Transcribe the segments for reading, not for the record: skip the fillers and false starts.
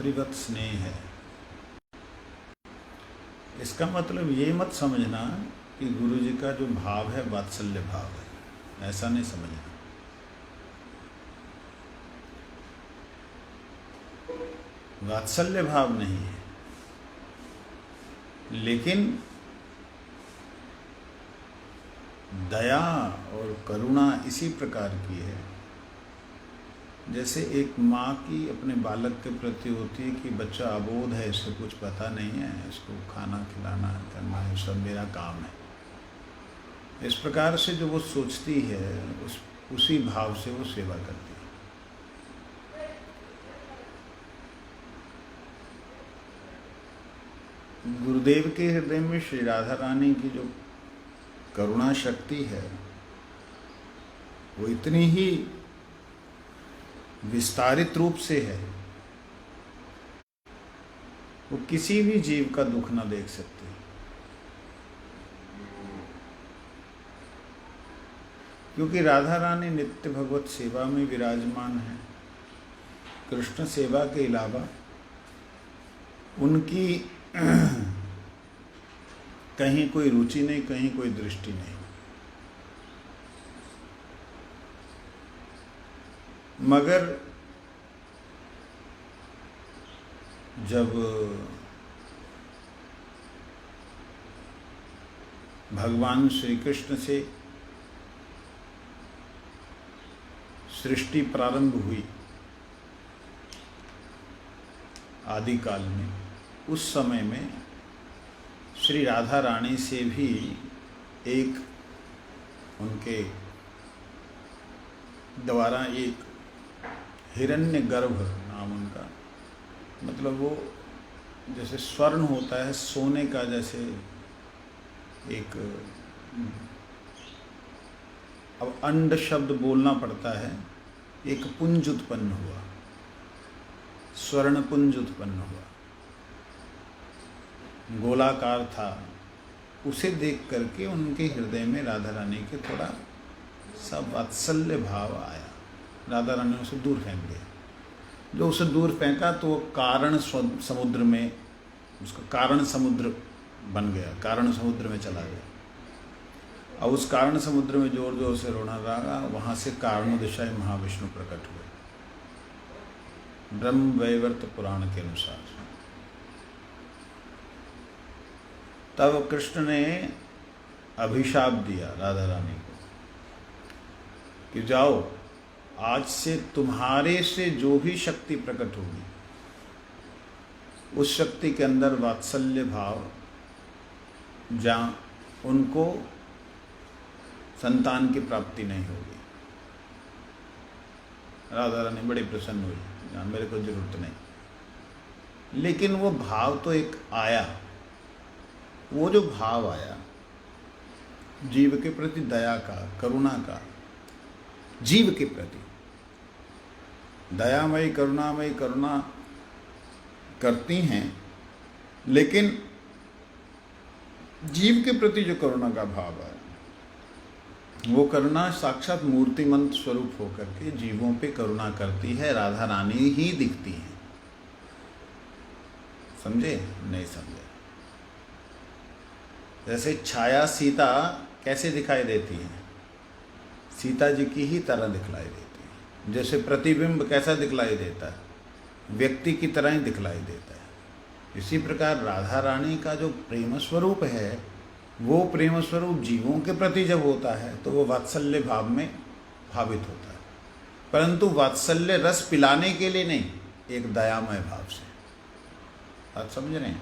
मातृवत स्नेह है। इसका मतलब ये मत समझना कि गुरु जी का जो भाव है वात्सल्य भाव है, ऐसा नहीं समझना। वात्सल्य भाव नहीं है, लेकिन दया और करुणा इसी प्रकार की है जैसे एक माँ की अपने बालक के प्रति होती है कि बच्चा अबोध है, इसको कुछ पता नहीं है, इसको खाना खिलाना करना है, सब मेरा काम है। इस प्रकार से जो वो सोचती है उसी भाव से वो सेवा करती है। गुरुदेव के हृदय में श्री राधा रानी की जो करुणा शक्ति है वो इतनी ही विस्तारित रूप से है, वो किसी भी जीव का दुख ना देख सकती। क्योंकि राधा रानी नित्य भगवत सेवा में विराजमान है। कृष्ण सेवा के अलावा उनकी कहीं कोई रुचि नहीं, कहीं कोई दृष्टि नहीं। मगर जब भगवान श्री कृष्ण से सृष्टि प्रारंभ हुई आदिकाल में, उस समय में श्री राधा रानी से भी एक उनके द्वारा एक हिरण्य गर्भ नाम उनका, मतलब वो जैसे स्वर्ण होता है सोने का, जैसे एक, अब अंड शब्द बोलना पड़ता है, एक पुंज उत्पन्न हुआ, स्वर्ण पुंज उत्पन्न हुआ, गोलाकार था। उसे देख करके उनके हृदय में राधा रानी के थोड़ा सा वात्सल्य भाव आया। राधा रानी उसे दूर फेंक दिया। जो उसे दूर फेंका तो वो कारण समुद्र में, उसका कारण समुद्र बन गया, कारण समुद्र में चला गया। और उस कारण समुद्र में जोर जोर से रोना लगा। वहाँ से कारणोदशाई महाविष्णु प्रकट हुए ब्रह्म वैवर्त पुराण के अनुसार। तब कृष्ण ने अभिशाप दिया राधा रानी को कि जाओ, आज से तुम्हारे से जो भी शक्ति प्रकट होगी उस शक्ति के अंदर वात्सल्य भाव, जहाँ उनको संतान की प्राप्ति नहीं होगी। राधा रानी बड़ी प्रसन्न हुई, जहाँ मेरे को जरूरत नहीं। लेकिन वो भाव तो एक आया, वो जो भाव आया जीव के प्रति दया का, करुणा का, जीव के प्रति दयामयी करुणामयी करुणा करती हैं, लेकिन जीव के प्रति जो करुणा का भाव है वो करुणा साक्षात मूर्तिमंत स्वरूप होकर के जीवों पे करुणा करती है। राधा रानी ही दिखती हैं। समझे? नहीं समझे? जैसे छाया सीता कैसे दिखाई देती है? सीता जी की ही तरह दिखलाई देती है। जैसे प्रतिबिंब कैसा दिखलाई देता है? व्यक्ति की तरह ही दिखलाई देता है। इसी प्रकार राधा रानी का जो प्रेम स्वरूप है वो प्रेम स्वरूप जीवों के प्रति जब होता है तो वो वात्सल्य भाव में भावित होता है, परंतु वात्सल्य रस पिलाने के लिए नहीं, एक दयामय भाव से। बात समझ रहे हैं?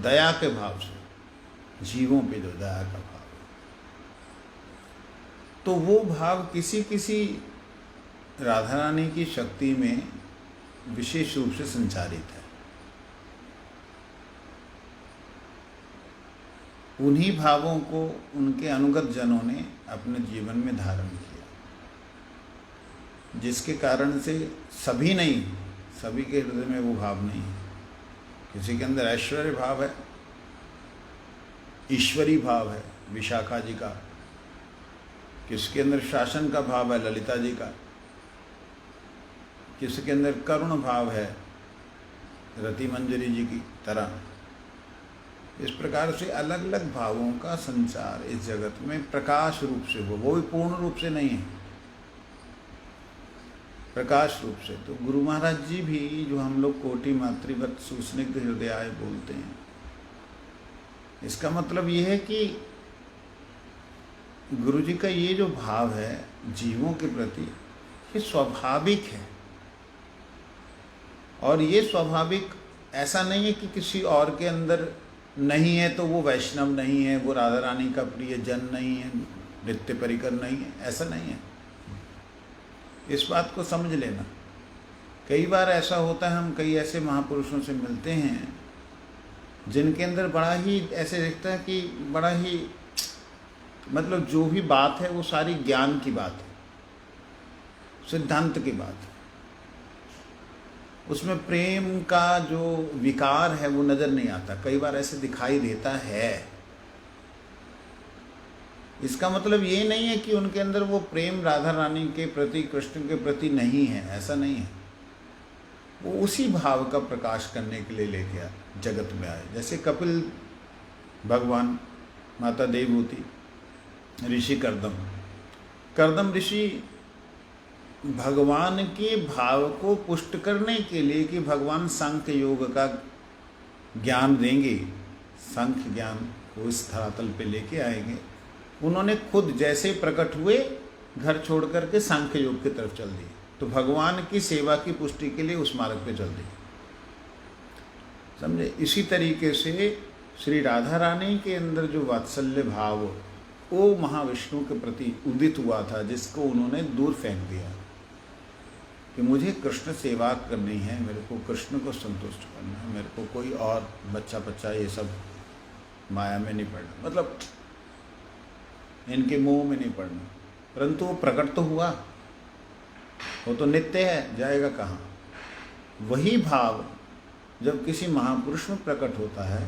दया के भाव से, जीवों पे जो दया का भाव, तो वो भाव किसी किसी राधा रानी की शक्ति में विशेष रूप से संचारित है। उन्हीं भावों को उनके अनुगत जनों ने अपने जीवन में धारण किया, जिसके कारण से सभी नहीं, सभी के हृदय में वो भाव नहीं है। किसी के अंदर ऐश्वर्य भाव है, ईश्वरी भाव है विशाखा जी का, किसके अंदर शासन का भाव है ललिता जी का, किसी के अंदर करुण भाव है, रति मंजरी जी की तरह। इस प्रकार से अलग अलग भावों का संचार इस जगत में प्रकाश रूप से हो, वो भी पूर्ण रूप से नहीं है, प्रकाश रूप से। तो गुरु महाराज जी भी जो हम लोग कोटि मातृवत सुस्निग्ध हृदयाय बोलते हैं, इसका मतलब ये है कि गुरु जी का ये जो भाव है जीवों के प्रति, ये स्वाभाविक है। और ये स्वाभाविक ऐसा नहीं है कि किसी और के अंदर नहीं है तो वो वैष्णव नहीं है, वो राधा रानी का प्रिय जन नहीं है, नित्य परिकर नहीं है, ऐसा नहीं है। इस बात को समझ लेना। कई बार ऐसा होता है, हम कई ऐसे महापुरुषों से मिलते हैं जिनके अंदर बड़ा ही ऐसे दिखता है कि बड़ा ही मतलब जो भी बात है वो सारी ज्ञान की बात है, सिद्धांत की बात है, उसमें प्रेम का जो विकार है वो नज़र नहीं आता। कई बार ऐसे दिखाई देता है। इसका मतलब ये नहीं है कि उनके अंदर वो प्रेम राधा रानी के प्रति, कृष्ण के प्रति नहीं है, ऐसा नहीं है। वो उसी भाव का प्रकाश करने के लिए लेके आए, जगत में आए। जैसे कपिल भगवान, माता देवहूति, ऋषि कर्दम ऋषि भगवान के भाव को पुष्ट करने के लिए कि भगवान सांख्य योग का ज्ञान देंगे, सांख्य ज्ञान को इस धरातल पे लेके आएंगे, उन्होंने खुद जैसे प्रकट हुए घर छोड़ करके सांख्य योग की तरफ चल दिए। तो भगवान की सेवा की पुष्टि के लिए उस मार्ग पे चल दिए, समझे। इसी तरीके से श्री राधा रानी के अंदर जो वात्सल्य भाव वो महाविष्णु के प्रति उदित हुआ था, जिसको उन्होंने दूर फेंक दिया कि मुझे कृष्ण सेवा करनी है, मेरे को कृष्ण को संतुष्ट करना है, मेरे को कोई और बच्चा ये सब माया में नहीं पड़ना, मतलब इनके मोह में नहीं पड़ना। परंतु वो प्रकट तो हुआ, वो तो नित्य है, जाएगा कहाँ। वही भाव जब किसी महापुरुष में प्रकट होता है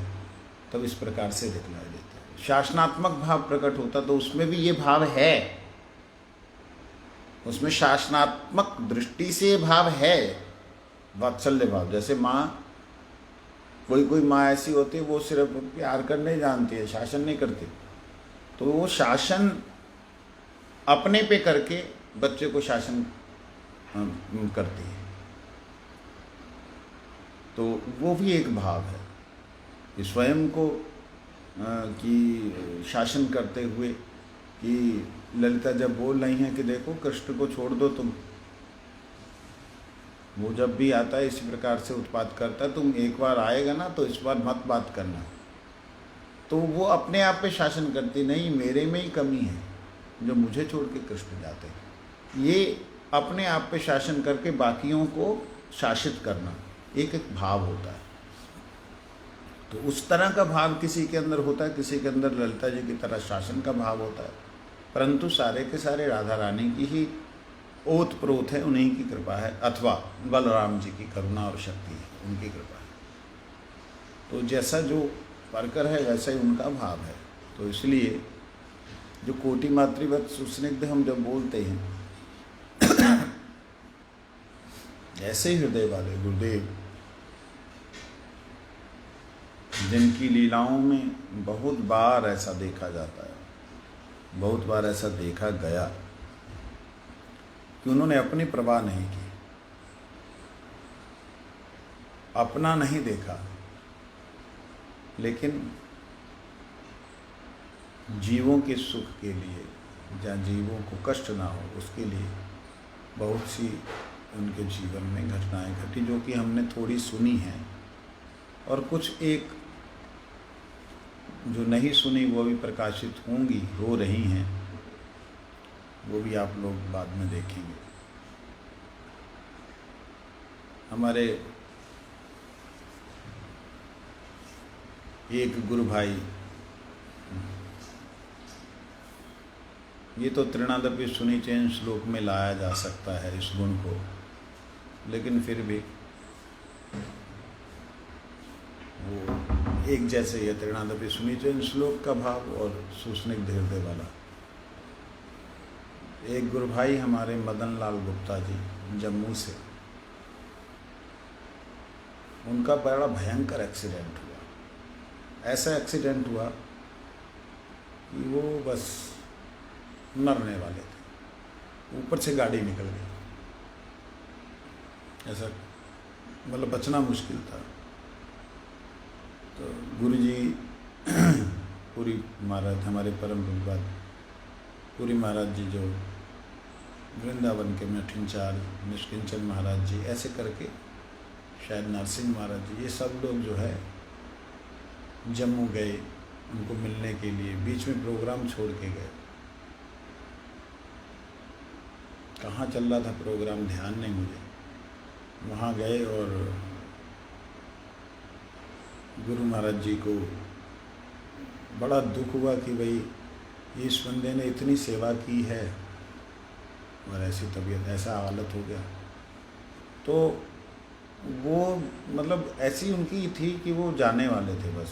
तब इस प्रकार से दिखलाई देता है। शासनात्मक भाव प्रकट होता तो उसमें भी ये भाव है, उसमें शासनात्मक दृष्टि से भाव है, वात्सल्य भाव। जैसे माँ, कोई माँ ऐसी होती है वो सिर्फ प्यार करने जानती है, शासन नहीं करती, तो वो शासन अपने पे करके बच्चे को शासन करती है। तो वो भी एक भाव है कि स्वयं को कि शासन करते हुए कि ललिता जब बोल रही हैं कि देखो कृष्ण को छोड़ दो तुम, वो जब भी आता है इसी प्रकार से उत्पात करता है, तुम एक बार आएगा ना तो इस बार मत बात करना। तो वो अपने आप पे शासन करती, नहीं मेरे में ही कमी है जो मुझे छोड़ के कृष्ण जाते हैं। ये अपने आप पे शासन करके बाकियों को शासित करना एक एक भाव होता है। तो उस तरह का भाव किसी के अंदर होता है, किसी के अंदर ललिता जी की तरह शासन का भाव होता है। परंतु सारे के सारे राधा रानी की ही ओत प्रोत है, उन्हीं की कृपा है, अथवा बलराम जी की करुणा और शक्ति है, उनकी कृपा है। तो जैसा जो परकर है वैसा ही उनका भाव है। तो इसलिए जो कोटि मातृवत सुस्निग्ध हम जब बोलते हैं, ऐसे हृदय वाले गुरुदेव जिनकी लीलाओं में बहुत बार ऐसा देखा जाता है, बहुत बार ऐसा देखा गया कि उन्होंने अपनी परवाह नहीं की, अपना नहीं देखा, लेकिन जीवों के सुख के लिए या जीवों को कष्ट ना हो उसके लिए बहुत सी उनके जीवन में घटनाएं घटी, जो कि हमने थोड़ी सुनी हैं, और कुछ एक जो नहीं सुनी वो भी प्रकाशित होंगी, हो रही हैं, वो भी आप लोग बाद में देखेंगे। हमारे एक गुरु भाई, ये तो तृणादपि सुनी चैन श्लोक में लाया जा सकता है इस गुण को, लेकिन फिर भी वो एक जैसे ही तृणादपि सुनी चैन श्लोक का भाव और सुस्निग्ध हृदय वाला। एक गुरु भाई हमारे मदन लाल गुप्ता जी जम्मू से, उनका बड़ा भयंकर एक्सीडेंट हुआ। ऐसा एक्सीडेंट हुआ कि वो बस मरने वाले थे, ऊपर से गाड़ी निकल गई। ऐसा मतलब बचना मुश्किल था। तो गुरुजी पूरी महाराज, हमारे परम पूज्य पूरी महाराज जी जो वृंदावन के मठिनचार्य निष्किंचन महाराज जी, ऐसे करके शायद नरसिंह महाराज जी, ये सब लोग जो है जम्मू गए उनको मिलने के लिए। बीच में प्रोग्राम छोड़ के गए, कहाँ चल रहा था प्रोग्राम ध्यान नहीं मुझे। वहाँ गए और गुरु महाराज जी को बड़ा दुख हुआ कि भाई इस बंदे ने इतनी सेवा की है और ऐसी तबीयत, ऐसा हालत हो गया। तो वो मतलब ऐसी उनकी थी कि वो जाने वाले थे, बस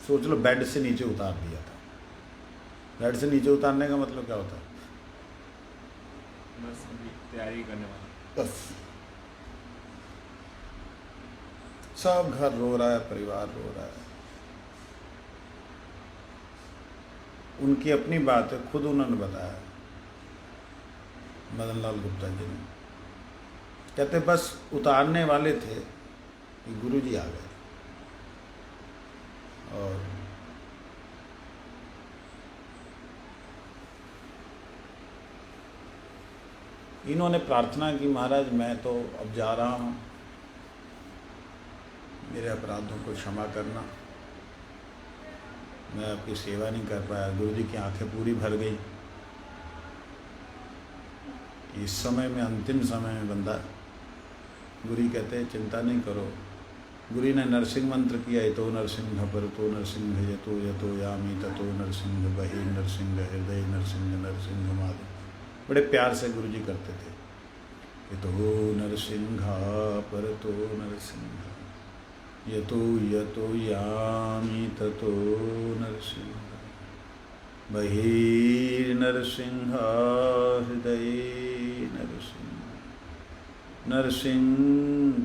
सोच लो बेड से नीचे उतार दिया था। बेड से नीचे उतारने का मतलब क्या होता है? बस अभी तैयारी करने वाला। बस सब घर रो रहा है, परिवार रो रहा है। उनकी अपनी बात है, खुद उन्होंने बताया मदन लाल गुप्ता जी ने। कहते बस उतारने वाले थे कि गुरुजी आ गए और इन्होंने प्रार्थना की, महाराज मैं तो अब जा रहा हूँ, मेरे अपराधों को क्षमा करना, मैं आपकी सेवा नहीं कर पाया। गुरुजी की आंखें पूरी भर गई। इस समय में, अंतिम समय में बंदा, गुरु कहते हैं चिंता नहीं करो। गुरु ने नरसिंह मंत्र किया, तो नरसिंह पर तो नरसिंह यतो यतो यामी ततो नरसिंह बहि नरसिंह हृदय नरसिंह नरसिंह माधव। बड़े प्यार से गुरु जी करते थे। यतो नरसिंहा पर तो नरसिंह यतो यतो यामी ततो नरसिंह बहि नरसिंह हृदय नरसिंह नरसिंहमादिं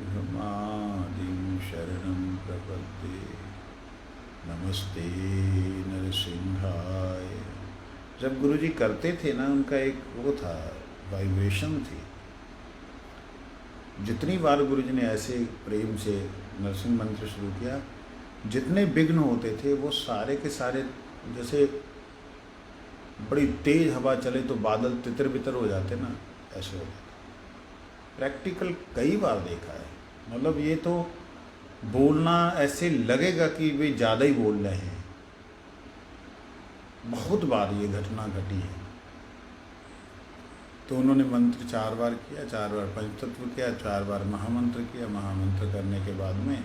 शरणं प्रपद्ये नमस्ते नरसिंहाय। जब गुरुजी करते थे ना, उनका एक वो था, वाइब्रेशन थी। जितनी बार गुरुजी ने ऐसे प्रेम से नरसिंह मंत्र शुरू किया, जितने विघ्न होते थे वो सारे के सारे, जैसे बड़ी तेज हवा चले तो बादल तितर बितर हो जाते ना, ऐसे हो जाते। प्रैक्टिकल कई बार देखा है। मतलब ये तो बोलना ऐसे लगेगा कि वे ज़्यादा ही बोल रहे हैं। बहुत बार ये घटना घटी है। तो उन्होंने मंत्र 4 बार किया, 4 बार पंचतत्व किया, 4 बार महामंत्र किया। महामंत्र करने के बाद में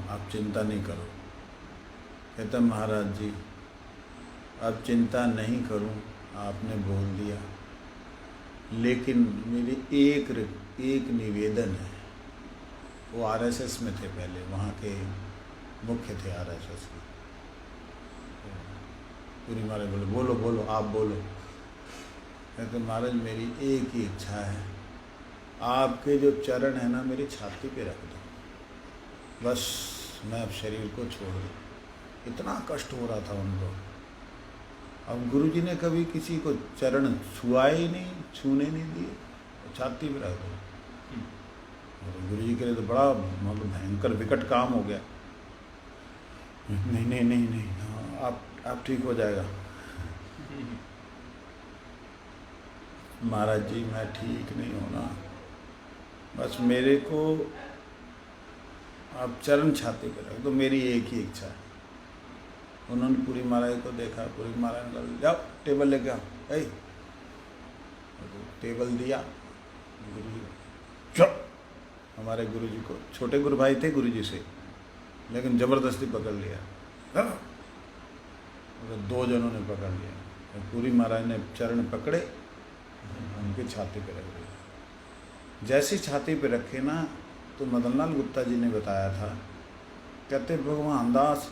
आप चिंता नहीं करो। कहता महाराज जी अब चिंता नहीं करूं, आपने बोल दिया, लेकिन मेरी एक निवेदन है। वो आरएसएस में थे पहले, वहाँ के मुख्य थे आरएसएस के। पूरी महाराज बोले बोलो बोलो, आप बोलो। कहते महाराज मेरी एक ही इच्छा है, आपके जो चरण है ना मेरी छाती पे रख दो, बस मैं अब शरीर को छोड़ दूँ। इतना कष्ट हो रहा था उनको। अब गुरुजी ने कभी किसी को चरण छुआए ही नहीं, छूने नहीं दिए, छाती पे रख दो। गुरुजी के लिए तो बड़ा मतलब भयंकर विकट काम हो गया। नहीं नहीं नहीं नहीं, हाँ, आप ठीक हो जाएगा। महाराज जी मैं ठीक नहीं होना, बस मेरे को आप चरण छाती पे रख दो, मेरी एक ही इच्छा है। उन्होंने पूरी महाराज को देखा, पूरी महाराज ने कहा जाओ टेबल लेके आओ। तो टेबल दिया गुरु जी, चल। हमारे गुरु जी को, छोटे गुरु भाई थे गुरु जी से, लेकिन ज़बरदस्ती पकड़ लिया। तो 2 जनों ने पकड़ लिया। पूरी महाराज ने चरण पकड़े, उनके छाती पे रख दिए। जैसे छाती पे रखे ना, तो मदन लाल गुप्ता जी ने बताया था, कहते भगवान दास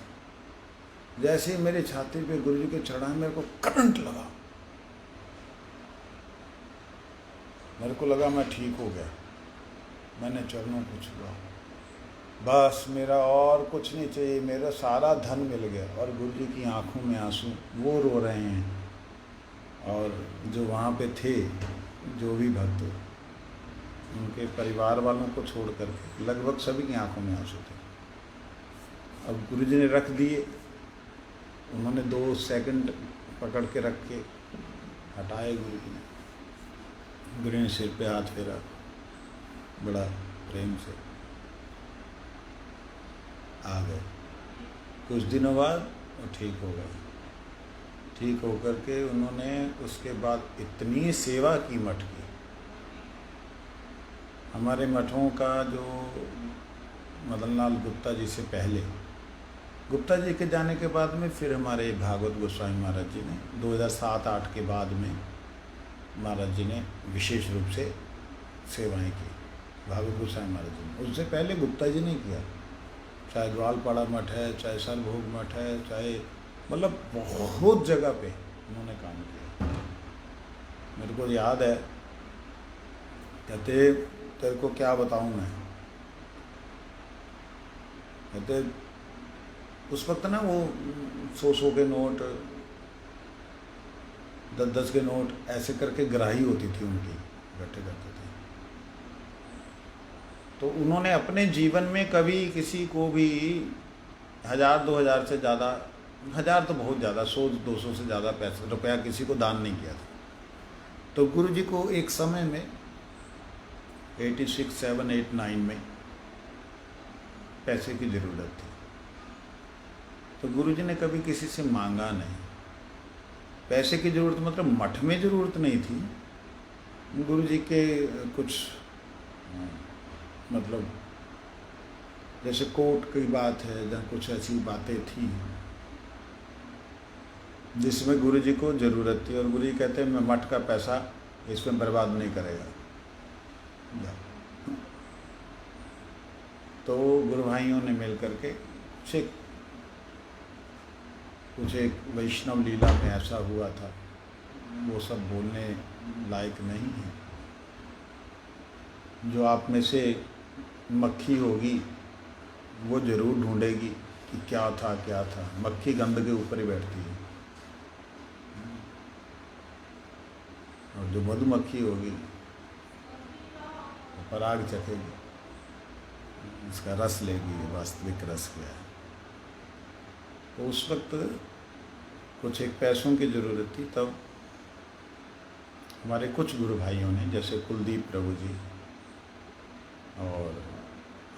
जैसे मेरे छाती पे गुरु जी के चढ़ाए, मेरे को करंट लगा। मेरे को लगा मैं ठीक हो गया। मैंने चरणों को छुआ, बस मेरा और कुछ नहीं चाहिए, मेरा सारा धन मिल गया। और गुरु जी की आंखों में आंसू, वो रो रहे हैं। और जो वहाँ पे थे, जो भी भक्त, उनके परिवार वालों को छोड़कर लगभग सभी की आंखों में आंसू थे। अब गुरु जी ने रख दिए, उन्होंने 2 सेकंड पकड़ के रख के हटाए गुरु जी ने। गुरु ने सिर पे हाथ फेरा बड़ा प्रेम से, आ गए। कुछ दिनों बाद वो ठीक हो गए। ठीक होकर के उन्होंने उसके बाद इतनी सेवा की मठ की। हमारे मठों का जो मदन लाल गुप्ता जी से पहले, गुप्ता जी के जाने के बाद में फिर हमारे भागवत गोस्वामी महाराज जी ने 2007-8 के बाद में महाराज जी ने विशेष रूप से सेवाएं की, भागवत गोस्वामी महाराज जी ने। उससे पहले गुप्ता जी ने किया, चाहे ग्वालपाड़ा मठ है, चाहे सरभोग मठ है, चाहे मतलब बहुत जगह पे उन्होंने काम किया। मेरे को याद है, कहते तेरे को क्या बताऊं मैं, कहते उस वक्त ना वो 100 के नोट, 10 के नोट ऐसे करके ग्राही होती थी उनकी, इकट्ठे करते थे। तो उन्होंने अपने जीवन में कभी किसी को भी 1000-2000 से ज़्यादा, 1000 तो बहुत ज़्यादा, 100-200 से ज़्यादा रुपया किसी को दान नहीं किया था। तो गुरु जी को एक समय में 86, 7, 8, 9 में पैसे की ज़रूरत थी। तो गुरु जी ने कभी किसी से मांगा नहीं। पैसे की ज़रूरत मतलब मठ में ज़रूरत नहीं थी। गुरु जी के कुछ मतलब जैसे कोर्ट की बात है, या कुछ ऐसी बातें थी जिसमें गुरु जी को ज़रूरत थी। और गुरु जी कहते हैं मैं मठ का पैसा इसमें बर्बाद नहीं करेगा। तो गुरु भाइयों ने मिल करके कुछ एक वैष्णव लीला में ऐसा हुआ था, वो सब बोलने लायक नहीं है। जो आप में से मक्खी होगी वो ज़रूर ढूंढेगी कि क्या था क्या था। मक्खी गंद के ऊपर ही बैठती है, और जो मधुमक्खी होगी वो पराग चखेगी, इसका रस लेगी, वास्तविक रस क्या है। तो उस वक्त कुछ एक पैसों की ज़रूरत थी। तब हमारे कुछ गुरु भाइयों ने, जैसे कुलदीप प्रभु जी और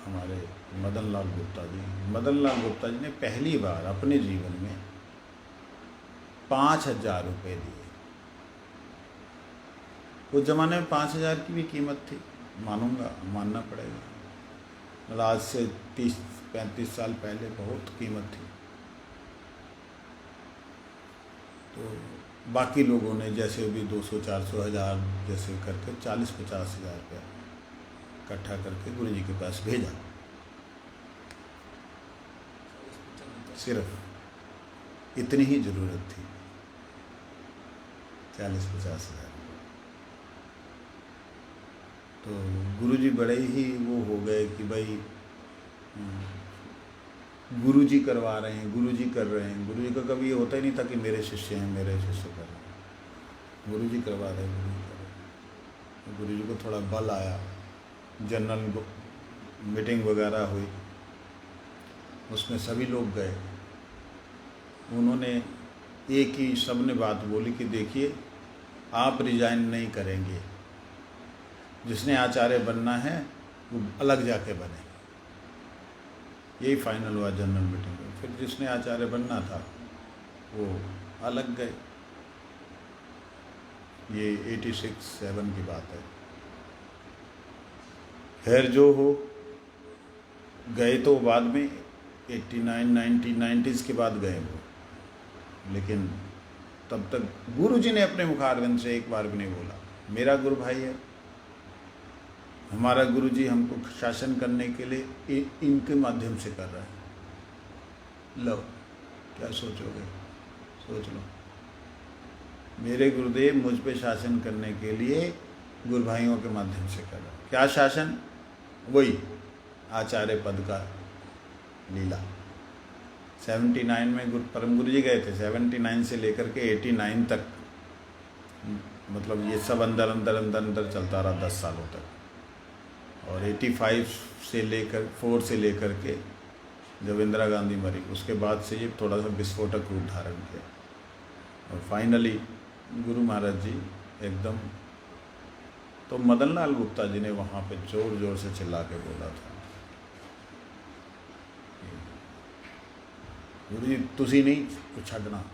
हमारे मदन लाल गुप्ता जी ने पहली बार अपने जीवन में 5000 रुपये दिए। उस ज़माने में 5000 की भी कीमत थी, मानना पड़ेगा। मतलब आज से 30-35 साल पहले बहुत कीमत थी। तो बाकी लोगों ने जैसे भी 200-400 हज़ार जैसे करके 40-50 हज़ार रुपया इकट्ठा करके गुरु जी के पास भेजा। सिर्फ इतनी ही ज़रूरत थी, 40-50 हज़ार। तो गुरु जी बड़े ही वो हो गए कि भाई गुरु जी करवा रहे हैं, गुरु जी कर रहे हैं। गुरु जी का कभी ये होता ही नहीं था कि मेरे शिष्य हैं, मेरे शिष्य कर रहे हैं। गुरु जी करवा रहे हैं, गुरु जी कर रहे हैं। गुरु जी को थोड़ा बल आया, जनरल मीटिंग वगैरह हुई, उसमें सभी लोग गए। उन्होंने एक ही सबने बात बोली कि देखिए आप रिजाइन नहीं करेंगे, जिसने आचार्य बनना है वो अलग जाके बने। यही फाइनल हुआ जनरल मीटिंग में। फिर जिसने आचार्य बनना था वो अलग गए। ये 86-7 की बात है। खैर जो हो, गए तो बाद में 89, 90s के बाद गए वो, लेकिन तब तक गुरु जी ने अपने मुखारविंद से एक बार भी नहीं बोला मेरा गुरु भाई है, हमारा गुरु जी हमको शासन करने के लिए इनके माध्यम से कर रहा है। लो क्या सोचोगे, सोच लो। मेरे गुरुदेव मुझ पे शासन करने के लिए गुरु भाइयों के माध्यम से कर रहा है। क्या शासन? वही आचार्य पद का लीला। 79 में परम गुरु जी गए थे, 79 से लेकर के 89 तक, मतलब ये सब अंदर अंदर अंदर अंदर चलता रहा 10 सालों तक। और 85 से लेकर 4 से लेकर के जब इंदिरा गांधी मरी, उसके बाद से ये थोड़ा सा विस्फोटक रूप धारण किया। और फाइनली गुरु महाराज जी एकदम, तो मदन लाल गुप्ता जी ने वहाँ पे जोर जोर से चिल्ला के बोला था, गुरु जी तुसी नहीं कुछ छड़ना,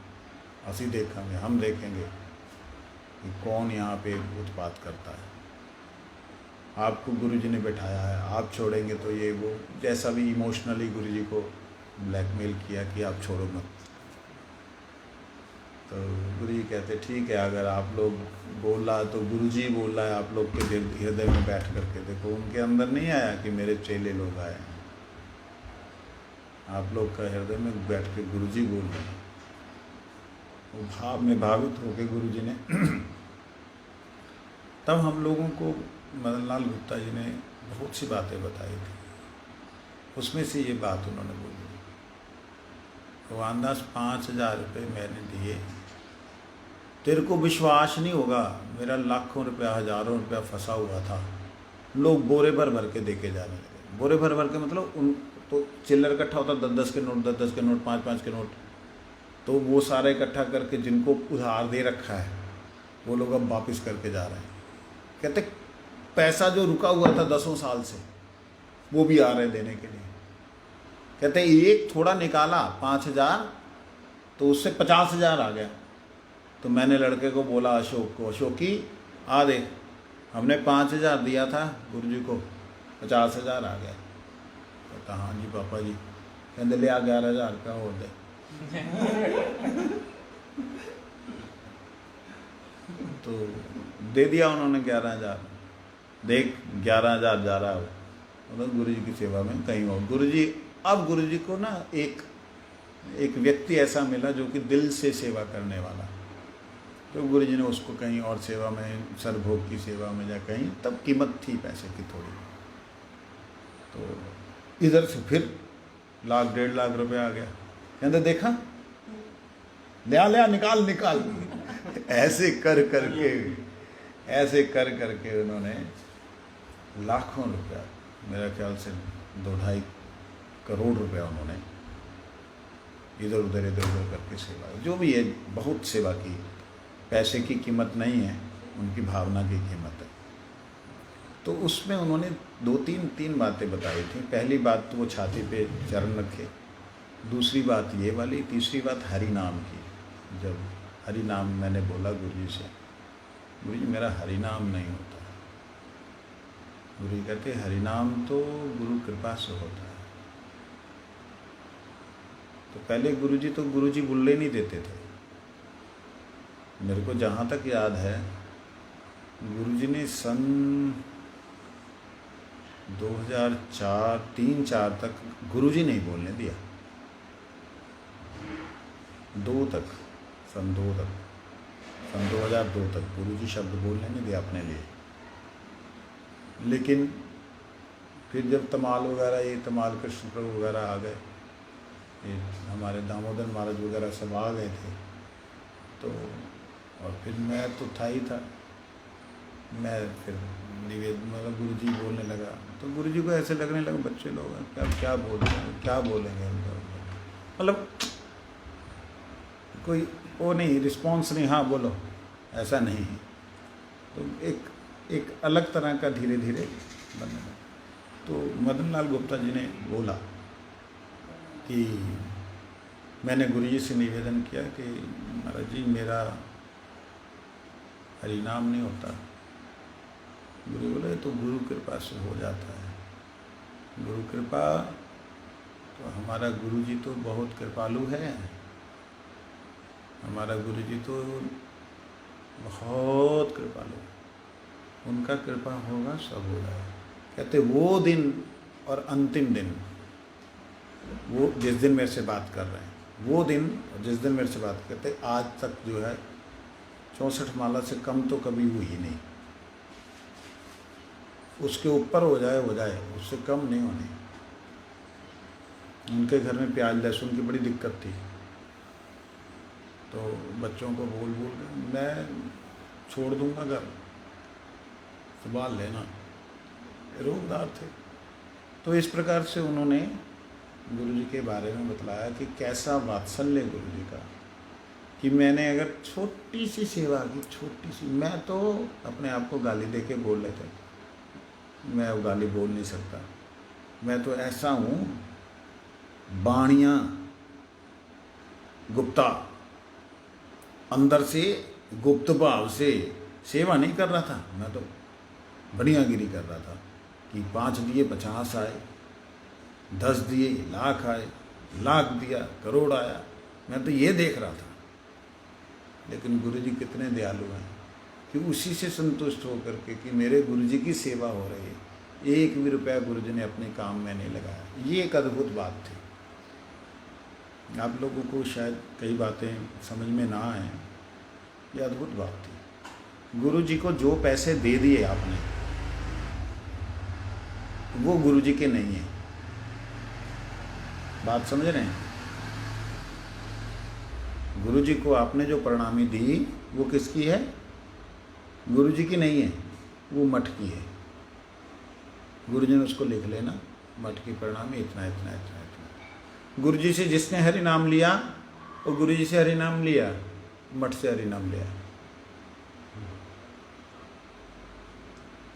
असी देखेंगे, हम देखेंगे कि कौन यहाँ पे उत्पात करता है। आपको गुरु जी ने बैठाया है, आप छोड़ेंगे तो ये वो, जैसा भी इमोशनली गुरु जी को ब्लैकमेल किया कि आप छोड़ो मत। तो गुरु जी कहते ठीक है, अगर आप लोग बोल रहा तो गुरु जी बोल रहा है, आप लोग के हृदय में बैठ करके देखो। उनके अंदर नहीं आया कि मेरे चेले लोग आए हैं, आप लोग का हृदय में बैठ के गुरु जी बोल रहे हैं। वो भाव में भावित होकर गुरु जी ने तब हम लोगों को मदन लाल गुप्ता जी ने बहुत सी बातें बताई थी। उसमें से ये बात उन्होंने बोली, भगवान दास 5,000 रुपये मैंने दिए, तेरे को विश्वास नहीं होगा, मेरा लाखों रुपया हज़ारों रुपया फंसा हुआ था, लोग बोरे भर भर के देके जाने लगे। बोरे भर भर के मतलब उन तो चिल्लर इकट्ठा होता 10-10 के नोट, 10-10 के नोट, 5-5 के नोट, तो वो सारे इकट्ठा करके जिनको उधार दे रखा है वो लोग अब वापस करके जा रहे हैं। कहते पैसा जो रुका हुआ था 10 साल से वो भी आ रहे देने के लिए। कहते एक थोड़ा निकाला 5,000 तो उससे 50,000 आ गया। तो मैंने लड़के को बोला अशोक को, अशोकी आ देख, हमने 5,000 दिया था गुरु जी को, 50,000 आ गया। कहता हाँ जी पापा जी। कहते ले आ 11,000 रुपया और दे। तो दे दिया उन्होंने 11,000। देख 11,000 जा रहा हो मतलब गुरु जी की सेवा में कहीं और। गुरु जी, अब गुरु जी को ना एक व्यक्ति ऐसा मिला जो कि दिल से सेवा करने वाला, तो गुरु जी ने उसको कहीं और सेवा में, सरभोग की सेवा में या कहीं, तब कीमत थी पैसे की थोड़ी। तो इधर से फिर 1,00,000 1.5 लाख रुपया आ गया। कहते देखा, ले निकाल निकाल। ऐसे कर करके उन्होंने लाखों रुपया, मेरा ख्याल से 2-2.5 करोड़ रुपया उन्होंने इधर उधर करके सेवा, जो भी है बहुत सेवा की। पैसे की कीमत नहीं है, उनकी भावना की कीमत है। तो उसमें उन्होंने 2-3 बातें बताई थी। पहली बात तो वो छाती पे चरण रखे, दूसरी बात ये वाली, तीसरी बात हरि नाम की। जब हरि नाम मैंने बोला गुरु जी से, गुरु जी मेरा हरि नाम नहीं होता। गुरु जी कहते हरि नाम तो गुरु कृपा से होता है। तो पहले गुरु जी बुल्ले नहीं देते थे। मेरे को जहाँ तक याद है, गुरु जी ने सन 2003-4 तक गुरु जी नहीं बोलने दिया, 2 तक, सन 2002 तक गुरु जी शब्द बोलने नहीं दिया अपने लिए। लेकिन फिर जब तमाल वगैरह, ये तमाल कृष्ण प्रभु वगैरह आ गए, ये हमारे दामोदर महाराज वगैरह सब आ गए थे, तो और फिर मैं तो था ही था, मैं फिर मतलब गुरु जी बोलने लगा, तो गुरु जी को ऐसे लगने लगा बच्चे लोग हैं, क्या बोलेंगे मतलब कोई वो नहीं, रिस्पॉन्स नहीं, हाँ बोलो, ऐसा नहीं है। तो एक अलग तरह का धीरे धीरे बनने लगा। तो मदन लाल गुप्ता जी ने बोला कि मैंने गुरु जी से निवेदन किया कि महाराज जी मेरा हरि नाम नहीं होता। गुरु बोले तो गुरु कृपा से हो जाता है। गुरु कृपा, तो हमारा गुरु जी तो बहुत कृपालु है, हमारा गुरु जी तो बहुत कृपालु, उनका कृपा होगा सब हो जाएगा। कहते वो दिन और अंतिम दिन, वो जिस दिन मेरे से बात कर रहे हैं, वो दिन और जिस दिन मेरे से बात करते, आज तक जो है 64 माला से कम तो कभी हुई ही नहीं। उसके ऊपर हो जाए, उससे कम नहीं होनी। उनके घर में प्याज लहसुन की बड़ी दिक्कत थी, तो बच्चों को बोल बोल के मैं छोड़ दूंगा घर, संभाल लेना, रोजगार थे। तो इस प्रकार से उन्होंने गुरु जी के बारे में बतलाया कि कैसा वात्सल्य गुरु जी का, कि मैंने अगर छोटी सी सेवा की, छोटी सी, मैं तो अपने आप को गाली दे के बोल लेते, मैं वो गाली बोल नहीं सकता, मैं तो ऐसा हूँ बाणिया गुप्ता, अंदर से गुप्त भाव से सेवा नहीं कर रहा था, मैं तो बढ़ियागिरी कर रहा था कि 5 दिए 50 आए, 10 दिए लाख आए, लाख दिया करोड़ आया, मैं तो ये देख रहा था। लेकिन गुरु जी कितने दयालु हैं कि उसी से संतुष्ट होकर के कि मेरे गुरु जी की सेवा हो रही है, 1 भी रुपया गुरु जी ने अपने काम में नहीं लगाया। ये एक अद्भुत बात थी। आप लोगों को शायद कई बातें समझ में ना आए, ये अद्भुत बात थी। गुरु जी को जो पैसे दे दिए आपने, वो गुरु जी के नहीं है। बात समझ रहे हैं? गुरु जी को आपने जो प्रणामी दी वो किसकी है? गुरु जी की नहीं है, वो मठ की है। गुरु जी ने उसको लिख लेना, मठ की प्रणामी इतना इतना इतना इतना। गुरु जी से जिसने हरि नाम लिया वो गुरु जी से हरि नाम लिया, मठ से हरि नाम लिया।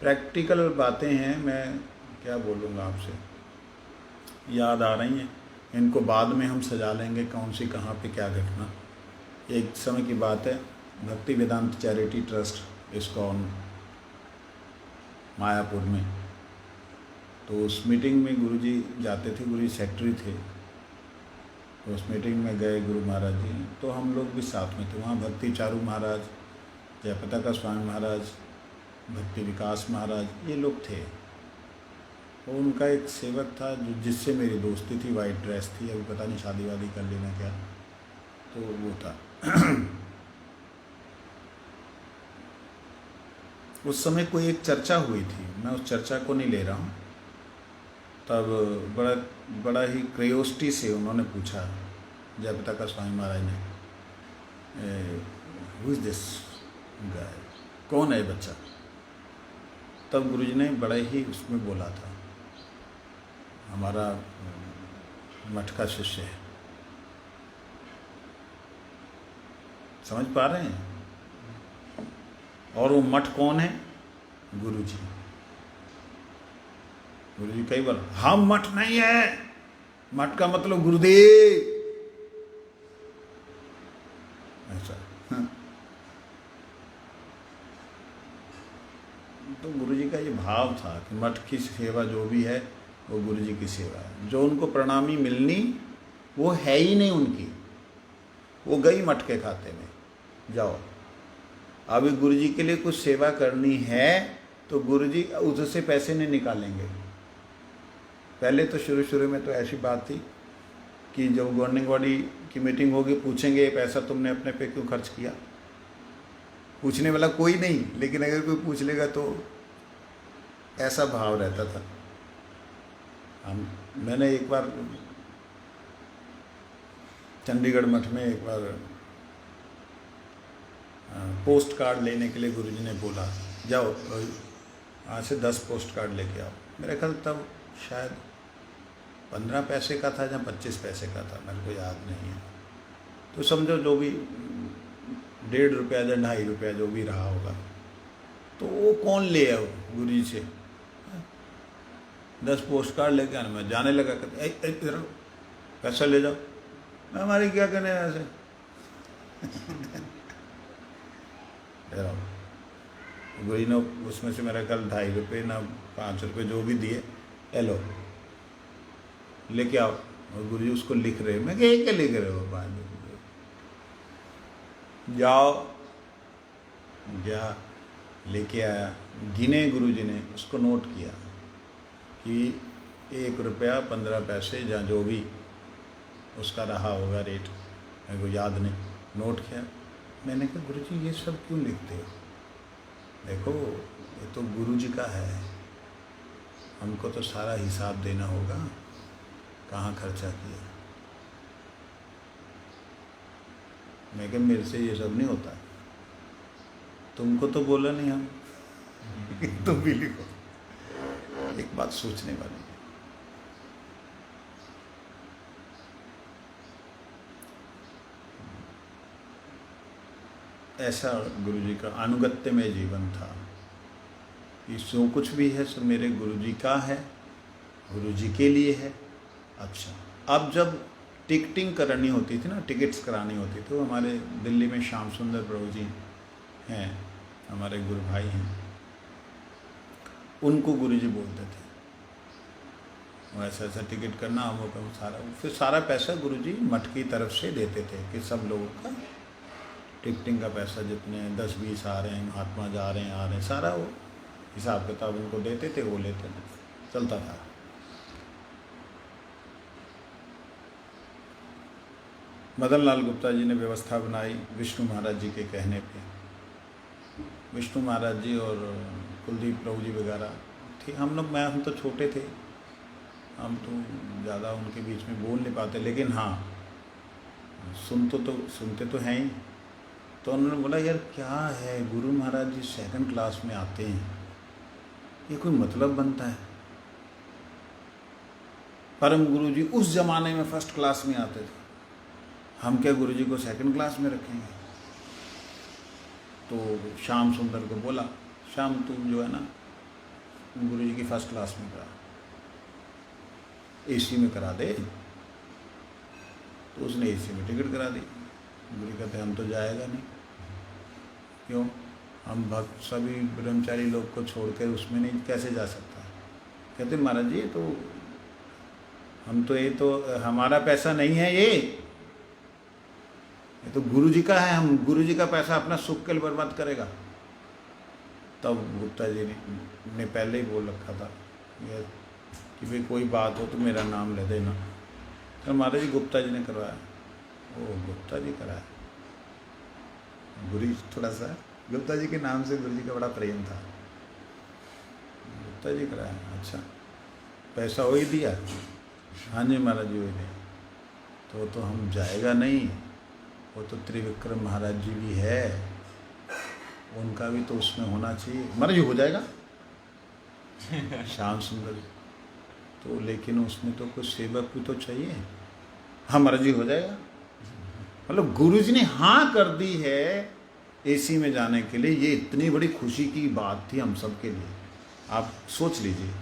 प्रैक्टिकल बातें हैं, मैं क्या बोलूँगा आपसे, याद आ रही हैं। इनको बाद में हम सजा लेंगे, कौन सी कहाँ पे क्या घटना। एक समय की बात है, भक्ति वेदांत चैरिटी ट्रस्ट इस्कॉन मायापुर में, तो उस मीटिंग में गुरुजी जाते थे, गुरुजी सेक्रेटरी थे। तो उस मीटिंग में गए गुरु महाराज जी, तो हम लोग भी साथ में थे। वहाँ भक्ति चारू महाराज, जयपताका स्वामी महाराज, भक्ति विकास महाराज, ये लोग थे। और उनका एक सेवक था जो जिससे मेरी दोस्ती थी, वाइट ड्रेस थी, अभी पता नहीं शादी वादी कर लेना क्या, तो वो था। उस समय कोई एक चर्चा हुई थी, मैं उस चर्चा को नहीं ले रहा हूँ। तब बड़ा ही क्रियोसिटी से उन्होंने पूछा, जयपताका स्वामी महाराज ने, हु इज दिस गाय, कौन है बच्चा? तब गुरुजी ने बड़ा ही उसमें बोला था, हमारा मठ का शिष्य है। समझ पा रहे हैं? और वो मठ कौन है? गुरुजी। गुरुजी कई बार, हम मठ नहीं है, मठ का मतलब गुरुदेव, ऐसा। तो गुरुजी का ये भाव था कि मठ की सेवा जो भी है वो गुरुजी की सेवा है। जो उनको प्रणामी मिलनी वो है ही नहीं उनकी, वो गई मठ के खाते में। जाओ, अभी गुरुजी के लिए कुछ सेवा करनी है तो गुरुजी उससे पैसे नहीं निकालेंगे। पहले तो शुरू में तो ऐसी बात थी कि जब गवर्निंग बॉडी की मीटिंग होगी, पूछेंगे ये पैसा तुमने अपने पे क्यों खर्च किया? पूछने वाला कोई नहीं, लेकिन अगर कोई पूछ लेगा तो ऐसा भाव रहता था। मैंने एक बार चंडीगढ़ मठ में एक बार पोस्ट कार्ड लेने के लिए गुरुजी ने बोला, जाओ आज से 10 पोस्ट कार्ड लेके आओ। मेरे ख्याल तब शायद 15 पैसे का था या 25 पैसे का था, मेरे को याद नहीं है। तो समझो जो भी 1.5 रुपया या 2.5 रुपया जो भी रहा होगा, तो वो कौन ले आओ गुरुजी से? 10 पोस्ट कार्ड लेके आने में जाने लगा, इधर पैसा ले जाओ। मैं हमारी क्या करने ऐसे गुरुजी ने उसमें से मेरा कल 2.5 रुपये ना 5 रुपये जो भी दिए, लो लेके आओ। और गुरुजी उसको लिख रहे, मैं क्या क्या लिख रहे हो? 5 रुपये जाओ, गया लेके आया, गिने गुरुजी ने, उसको नोट किया कि 1 रुपया 15 पैसे या जो भी उसका रहा होगा रेट, मेरे को याद नहीं, नोट किया। मैंने कहा गुरुजी ये सब क्यों लिखते हो? देखो ये तो गुरुजी का है, हमको तो सारा हिसाब देना होगा। कहाँ खर्चा किया। मैं कहा मेरे से ये सब नहीं होता, तुमको तो बोला नहीं हम तुम भी लिखो। एक बात सोचने वाली है। ऐसा गुरुजी का अनुगत्यमय जीवन था कि जो कुछ भी है सो मेरे गुरुजी का है, गुरुजी के लिए है। अच्छा, अब जब टिकटिंग करनी होती थी ना, टिकट्स करानी होती थी, तो हमारे दिल्ली में श्याम सुंदर प्रभु जी हैं, हमारे गुरु भाई हैं, उनको गुरुजी बोलते थे वो ऐसा ऐसा टिकट करना, हम वो सारा, फिर सारा पैसा गुरुजी मठ की तरफ से देते थे कि सब लोगों का टिकटिंग का पैसा जितने 10-20 आ रहे हैं, महात्मा जा रहे हैं, आ रहे हैं, सारा वो हिसाब किताब उनको देते थे, वो लेते थे, चलता था। मदन लाल गुप्ता जी ने व्यवस्था बनाई विष्णु महाराज जी के कहने पे। विष्णु महाराज जी और कुलदीप प्रभु जी वगैरह थे, हम तो छोटे थे, हम तो ज़्यादा उनके बीच में बोल नहीं पाते, लेकिन हाँ सुनते तो हैं ही। तो उन्होंने बोला यार क्या है, गुरु महाराज जी 2nd क्लास में आते हैं, ये कोई मतलब बनता है। परम गुरु जी उस जमाने में 1st क्लास में आते थे, हम क्या गुरु जी को 2nd क्लास में रखेंगे। तो श्याम सुंदर को बोला, श्याम तुम जो है ना गुरु जी की 1st क्लास में करा, AC में करा दे। तो उसने AC में टिकट करा दी। गुरु कहते हम तो जाएगा नहीं। क्यों? हम भक्त सभी ब्रह्मचारी लोग को छोड़कर उसमें नहीं कैसे जा सकता। कहते महाराज जी तो हम तो, ये तो हमारा पैसा नहीं है, ये तो गुरु जी का है, हम गुरु जी का पैसा अपना सुख के लिए बर्बाद करेगा। तब गुप्ता जी ने पहले ही बोल रखा था कि भाई कोई बात हो तो मेरा नाम ले देना। तो महाराज जी गुप्ता जी ने करवाया, वो गुप्ता जी कराया। गुरु थोड़ा सा गुप्ता जी के नाम से गुरु जी का बड़ा प्रेम था, गुप्ता जी कराया। अच्छा, पैसा वही दिया? हाँ जी महाराज जी वही दिया। तो हम जाएगा नहीं, वो तो त्रिविक्रम महाराज जी भी है, उनका भी तो उसमें होना चाहिए। महाराज जी हो जाएगा श्याम सुंदर तो, लेकिन उसमें तो कुछ सेवक भी तो चाहिए। हाँ महाराज जी हो जाएगा। मतलब गुरुजी ने हाँ कर दी है AC में जाने के लिए। ये इतनी बड़ी खुशी की बात थी हम सब के लिए, आप सोच लीजिए,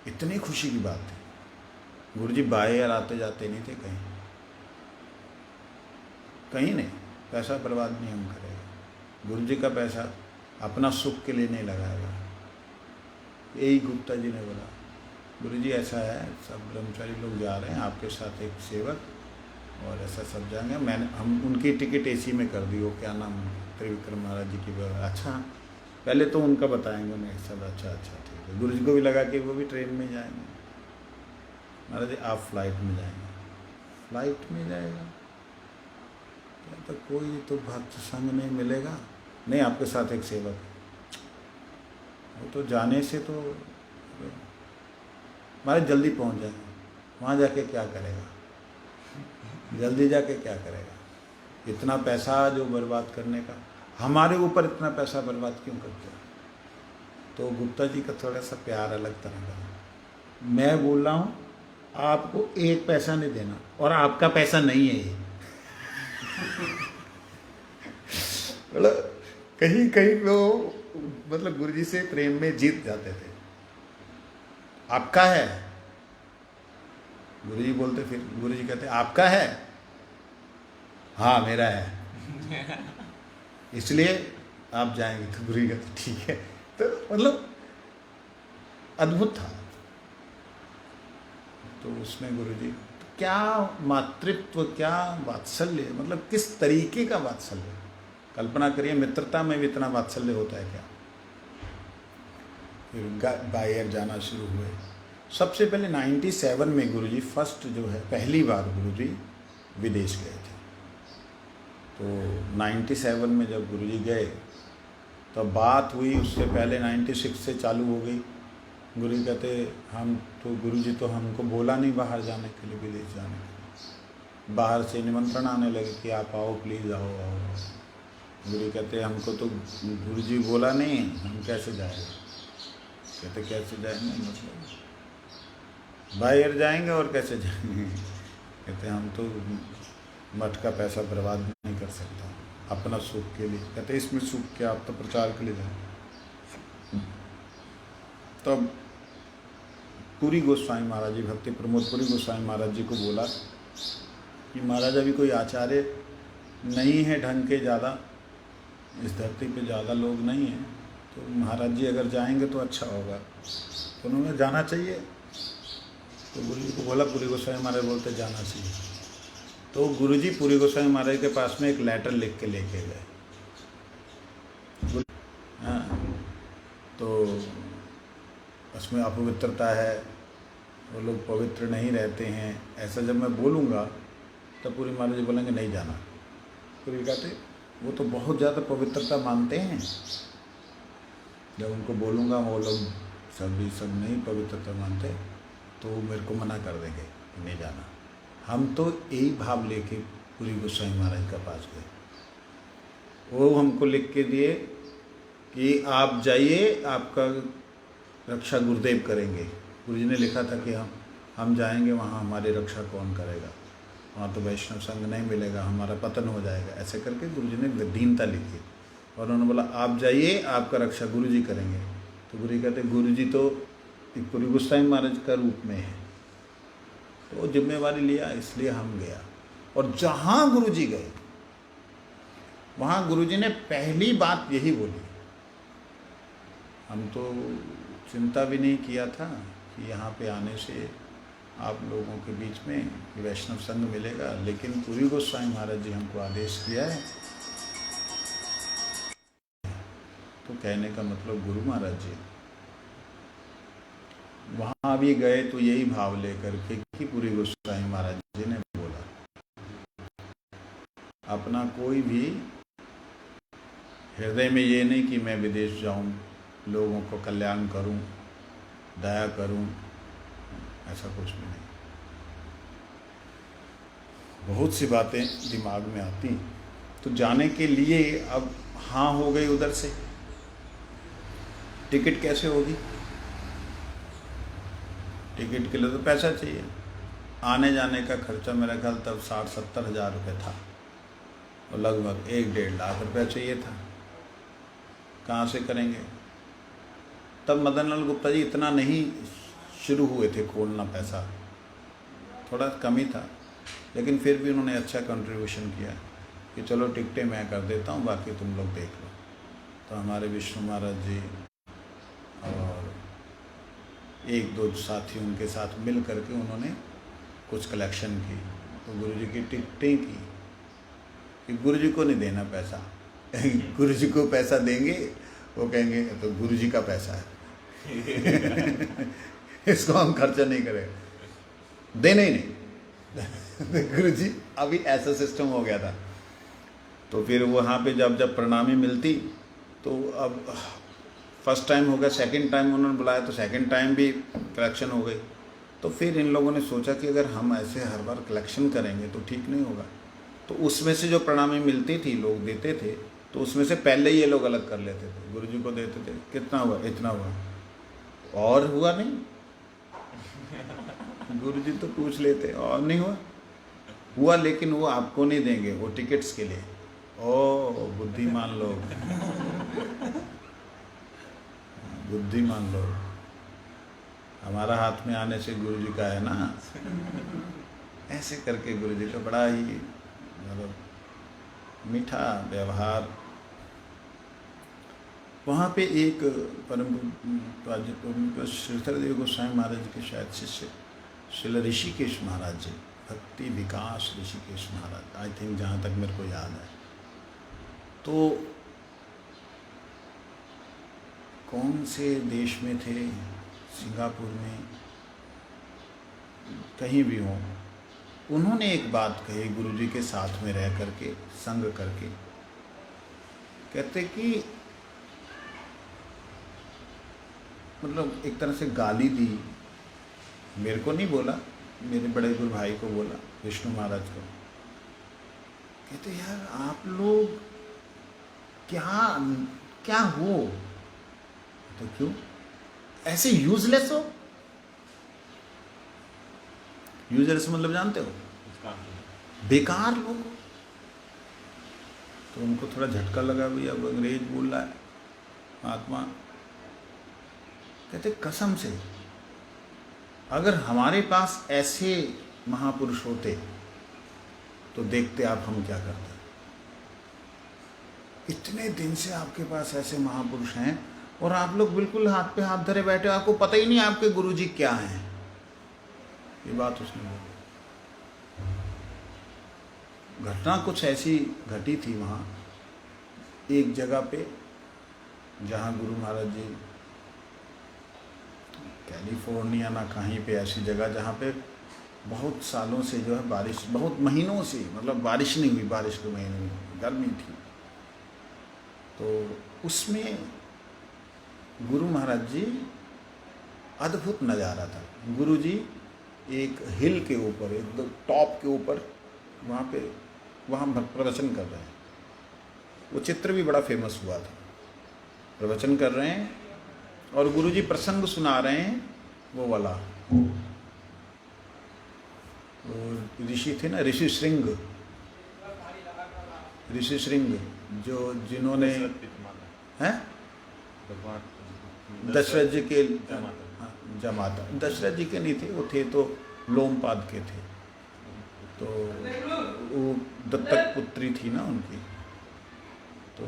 इतनी खुशी की बात थी। गुरुजी बाय एयर आते जाते नहीं थे कहीं नहीं, पैसा बर्बाद नहीं हम करेगा। गुरुजी का पैसा अपना सुख के लिए नहीं लगाएगा। यही गुप्ता जी ने बोला, गुरुजी ऐसा है, सब ब्रह्मचारी लोग जा रहे हैं, आपके साथ एक सेवक और ऐसा सब जाएंगे। हम उनकी टिकट AC में कर दी, वो क्या नाम त्रिविक्रम महाराज जी की। अच्छा, पहले तो उनका बताएंगे उन्हें सब। अच्छा ठीक है। गुरु जी को भी लगा कि वो भी ट्रेन में जाएंगे। महाराज जी आप फ्लाइट में जाएंगे। फ्लाइट में जाएगा क्या, तो कोई तो भक्त संग नहीं मिलेगा। नहीं, आपके साथ एक सेवक है, वो तो जाने से तो महाराज जल्दी पहुंच जाएंगे। वहाँ जाके क्या करेगा, जल्दी जाके क्या करेगा, इतना पैसा जो बर्बाद करने का, हमारे ऊपर इतना पैसा बर्बाद क्यों करते हो। तो गुप्ता जी का थोड़ा सा प्यार अलग तरह का। मैं बोल रहा हूँ आपको 1 पैसा नहीं देना, और आपका पैसा नहीं है ये। मतलब कहीं कहीं वो मतलब गुरुजी से प्रेम में जीत जाते थे। आपका है, गुरुजी बोलते, फिर गुरुजी कहते आपका है, हाँ मेरा है, इसलिए आप जाएंगे। तो गुरुजी कहते ठीक है। तो मतलब अद्भुत था। तो उसमें गुरुजी क्या मातृत्व, क्या वात्सल्य, मतलब किस तरीके का वात्सल्य। कल्पना करिए मित्रता में भी इतना वात्सल्य होता है क्या। फिर बाहर जाना शुरू हुए। सबसे पहले 97 में गुरुजी फर्स्ट जो है, पहली बार गुरुजी विदेश गए थे। तो 97 में जब गुरुजी गए तो बात हुई, उससे पहले 96 से चालू हो गई गुरु जी कहते हम तो गुरु जी तो हमको बोला नहीं बाहर जाने के लिए, विदेश जाने के लिए। बाहर से निमंत्रण आने लगे कि आप आओ, प्लीज़ आओ आओ आओ। गुरु जी कहते हमको तो गुरु जी बोला नहीं, हम कैसे जाएंगे? कहते कैसे जाएंगे, मतलब बाहर जाएंगे और कैसे जाएंगे? कहते हम तो मठ का पैसा बर्बाद नहीं कर सकता अपना सुख के लिए। कहते इसमें सुख क्या, आप तो प्रचार के लिए जाए। तब पुरी गोस्वामी महाराज जी, भक्ति प्रमोद पुरी गोस्वामी महाराज जी को बोला कि महाराज अभी कोई आचार्य नहीं है ढंग के, ज़्यादा इस धरती पे ज़्यादा लोग नहीं हैं, तो महाराज जी अगर जाएंगे तो अच्छा होगा। तो उन्होंने जाना चाहिए, तो गुरु जी को बोला, पुरी गोस्वामी महाराज बोलते जाना चाहिए। तो गुरु जी पुरी गोस्वामी महाराज के पास में एक लेटर लिख के लेके गए। हाँ, तो उसमें अपवित्रता है, वो लोग पवित्र नहीं रहते हैं, ऐसा जब मैं बोलूँगा तब पूरी महाराज जी बोलेंगे नहीं जाना। पूरी कहते वो तो बहुत ज़्यादा पवित्रता मानते हैं, जब उनको बोलूँगा वो लोग सब नहीं पवित्रता मानते, तो वो मेरे को मना कर देंगे कि नहीं जाना। हम तो यही भाव लेके पूरी गोस्वामी महाराज का पास गए। वो हमको लिख के दिए कि आप जाइए, आपका रक्षा गुरुदेव करेंगे। गुरु जी ने लिखा था कि हम जाएंगे वहाँ, हमारी रक्षा कौन करेगा, वहाँ तो वैष्णव संघ नहीं मिलेगा, हमारा पतन हो जाएगा। ऐसे करके गुरु जी ने दीनता लिखी और उन्होंने बोला आप जाइए, आपका रक्षा गुरु जी करेंगे। तो गुरु जी कहते गुरु जी तो एक पूरी गोस्वामी महाराज का रूप में है, तो जिम्मेवारी लिया, इसलिए हम गया। और जहाँ गुरु जी गए वहाँ गुरु जी ने पहली बात यही बोली, हम तो चिंता भी नहीं किया था कि यहाँ पे आने से आप लोगों के बीच में वैष्णव संघ मिलेगा, लेकिन पूरी गोस्वामी महाराज जी हमको आदेश किया है। तो कहने का मतलब गुरु महाराज जी वहाँ भी गए तो यही भाव लेकर के कि पूरी गोस्वामी महाराज जी ने बोला, अपना कोई भी हृदय में ये नहीं कि मैं विदेश जाऊं, लोगों को कल्याण करूं, दया करूं, ऐसा कुछ भी नहीं। बहुत सी बातें दिमाग में आती, तो जाने के लिए अब हाँ हो गई। उधर से टिकट कैसे होगी? टिकट के लिए तो पैसा चाहिए। आने जाने का खर्चा मेरा ख्याल तब 60-70 हज़ार रुपये था, और लगभग 1-1.5 लाख रुपये चाहिए था। कहाँ से करेंगे? तब मदन लाल गुप्ता जी इतना नहीं शुरू हुए थे खोलना, पैसा थोड़ा कम ही था, लेकिन फिर भी उन्होंने अच्छा कंट्रीब्यूशन किया कि चलो टिकटें मैं कर देता हूँ, बाकी तुम लोग देख लो। तो हमारे विष्णु महाराज जी और 1-2 साथी उनके साथ मिल करके उन्होंने कुछ कलेक्शन की, तो गुरु जी की टिकटें की कि गुरु जी को नहीं देना पैसा। गुरु जी को पैसा देंगे, वो कहेंगे तो गुरु जी का पैसा है, इसको हम खर्चा नहीं करेंगे, देने ही नहीं। गुरु जी अभी ऐसा सिस्टम हो गया था। तो फिर वहाँ पे जब प्रणामी मिलती, तो अब फर्स्ट टाइम हो गया, सेकंड टाइम उन्होंने बुलाया तो सेकंड टाइम भी कलेक्शन हो गई। तो फिर इन लोगों ने सोचा कि अगर हम ऐसे हर बार कलेक्शन करेंगे तो ठीक नहीं होगा। तो उसमें से जो प्रणामी मिलती थी, लोग देते थे, तो उसमें से पहले ये लोग अलग कर लेते थे, गुरु जी को देते थे, कितना हुआ, इतना हुआ, और हुआ नहीं। गुरु जी तो पूछ लेते और नहीं हुआ, लेकिन वो आपको नहीं देंगे, वो टिकट्स के लिए। ओ बुद्धिमान लोग, बुद्धिमान लोग। हमारा हाथ में आने से गुरु जी का है ना, ऐसे करके गुरु जी का बड़ा ही मतलब मीठा व्यवहार। वहाँ पे एक परम श्रीधर देव गोस्वामी महाराज के शायद शिष्य श्रील ऋषिकेश महाराज जी, भक्ति विकास ऋषिकेश महाराज, आई थिंक, जहाँ तक मेरे को याद है। तो कौन से देश में थे, सिंगापुर में, कहीं भी हो, उन्होंने एक बात कही गुरु जी के साथ में रह करके, संग करके, कहते कि मतलब एक तरह से गाली दी। मेरे को नहीं बोला, मेरे बड़े गुरु भाई को बोला, विष्णु महाराज को। कहते यार आप लोग क्या क्या हो? तो क्यों ऐसे यूजलेस हो? यूजलेस मतलब जानते हो? उसका बेकार लोग हो। तो उनको थोड़ा झटका लगा, भैया अब अंग्रेज बोल रहा है आत्मा। कहते कसम से अगर हमारे पास ऐसे महापुरुष होते तो देखते आप हम क्या करते। इतने दिन से आपके पास ऐसे महापुरुष हैं और आप लोग बिल्कुल हाथ पे हाथ धरे बैठे हो, आपको पता ही नहीं आपके गुरुजी क्या हैं। ये बात उसने बोली। घटना कुछ ऐसी घटी थी वहाँ एक जगह पे, जहाँ गुरु महाराज जी कैलिफोर्निया ना कहीं पे ऐसी जगह जहाँ पे बहुत सालों से जो है बारिश, बहुत महीनों से मतलब बारिश नहीं हुई, बारिश के महीने में गर्मी थी। तो उसमें गुरु महाराज जी अद्भुत नज़ारा था। गुरु जी एक हिल के ऊपर, एकदम टॉप के ऊपर वहाँ प्रवचन कर रहे हैं। वो चित्र भी बड़ा फेमस हुआ था। प्रवचन कर रहे हैं और गुरु जी प्रसंग सुना रहे हैं, वो वाला ऋषि थे ना, ऋषि श्रृंग जो जिन्होंने हैं दशरथ जी के जमाता, दशरथ जी के नहीं थे, वो थे तो लोमपाद के थे। तो वो दत्तक पुत्री थी ना उनकी, तो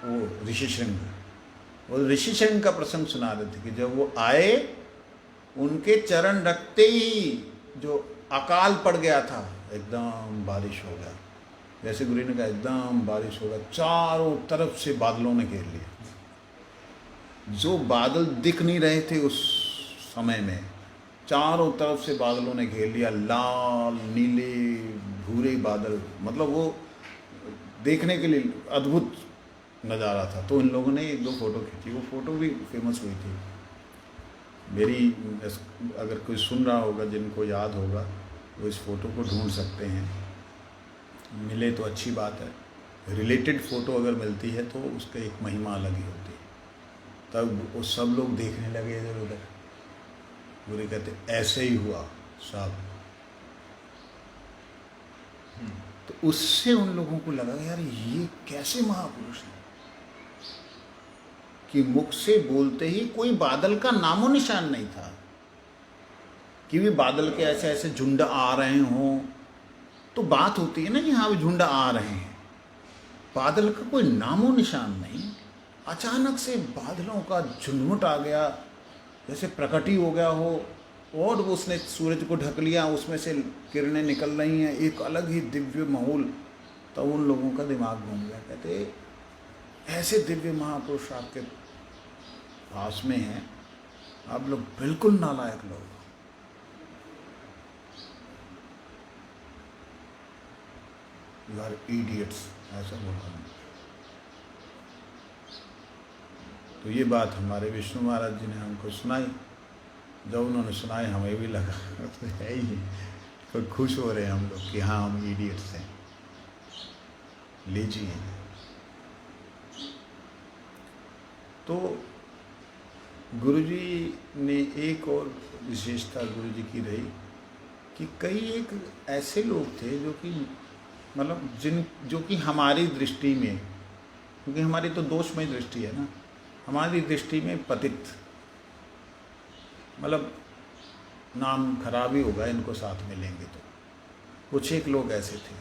वो ऋषि श्रृंग, वो ऋषि श्रृंग का प्रसंग सुना रहे थे कि जब वो आए उनके चरण रखते ही जो अकाल पड़ गया था, एकदम बारिश हो गया। जैसे गुरु ने कहा एकदम बारिश हो गया, चारों तरफ से बादलों ने घेर लिया। जो बादल दिख नहीं रहे थे उस समय में, चारों तरफ से बादलों ने घेर लिया, लाल नीले भूरे बादल, मतलब वो देखने के लिए अद्भुत नज़ारा था। तो इन लोगों ने एक दो फोटो खींची, वो फोटो भी फेमस हुई थी। मेरी, अगर कोई सुन रहा होगा जिनको याद होगा वो इस फोटो को ढूंढ सकते हैं, मिले तो अच्छी बात है। रिलेटेड फ़ोटो अगर मिलती है तो उसका एक महिमा अलग ही होती है। तब वो सब लोग देखने लगे इधर उधर। गुरु कहते ऐसे ही हुआ सब। तो उससे उन लोगों को लगा यार ये कैसे महापुरुष हैं कि मुख से बोलते ही कोई बादल का नामो निशान नहीं था, कि भी बादल के ऐसे ऐसे झुंड आ रहे हों तो बात होती है ना कि हाँ झुंड आ रहे हैं। बादल का कोई नामो निशान नहीं, अचानक से बादलों का झुंडमुट आ गया, जैसे प्रकटी हो गया हो, और उसने सूरज को ढक लिया, उसमें से किरणें निकल रही हैं, एक अलग ही दिव्य माहौल। तो उन लोगों का दिमाग घूम गया। कहते ऐसे दिव्य महापुरुष आपके पास में हैं, आप लोग बिल्कुल नालायक लोग, यू आर इडियट्स, ऐसा बोला। तो ये बात हमारे विष्णु महाराज जी ने हमको सुनाई। जब उन्होंने सुनाई हमें भी लगा तो है ही, तो खुश हो रहे हैं हम लोग कि हाँ हम इडियट्स हैं, लीजिए। तो गुरुजी ने एक और विशेषता गुरुजी की रही कि कई एक ऐसे लोग थे जो कि मतलब जो कि हमारी दृष्टि में, क्योंकि हमारी तो दोषमय दृष्टि है ना, हमारी दृष्टि में पतित, मतलब नाम खराब ही होगा इनको साथ में लेंगे तो। कुछ एक लोग ऐसे थे,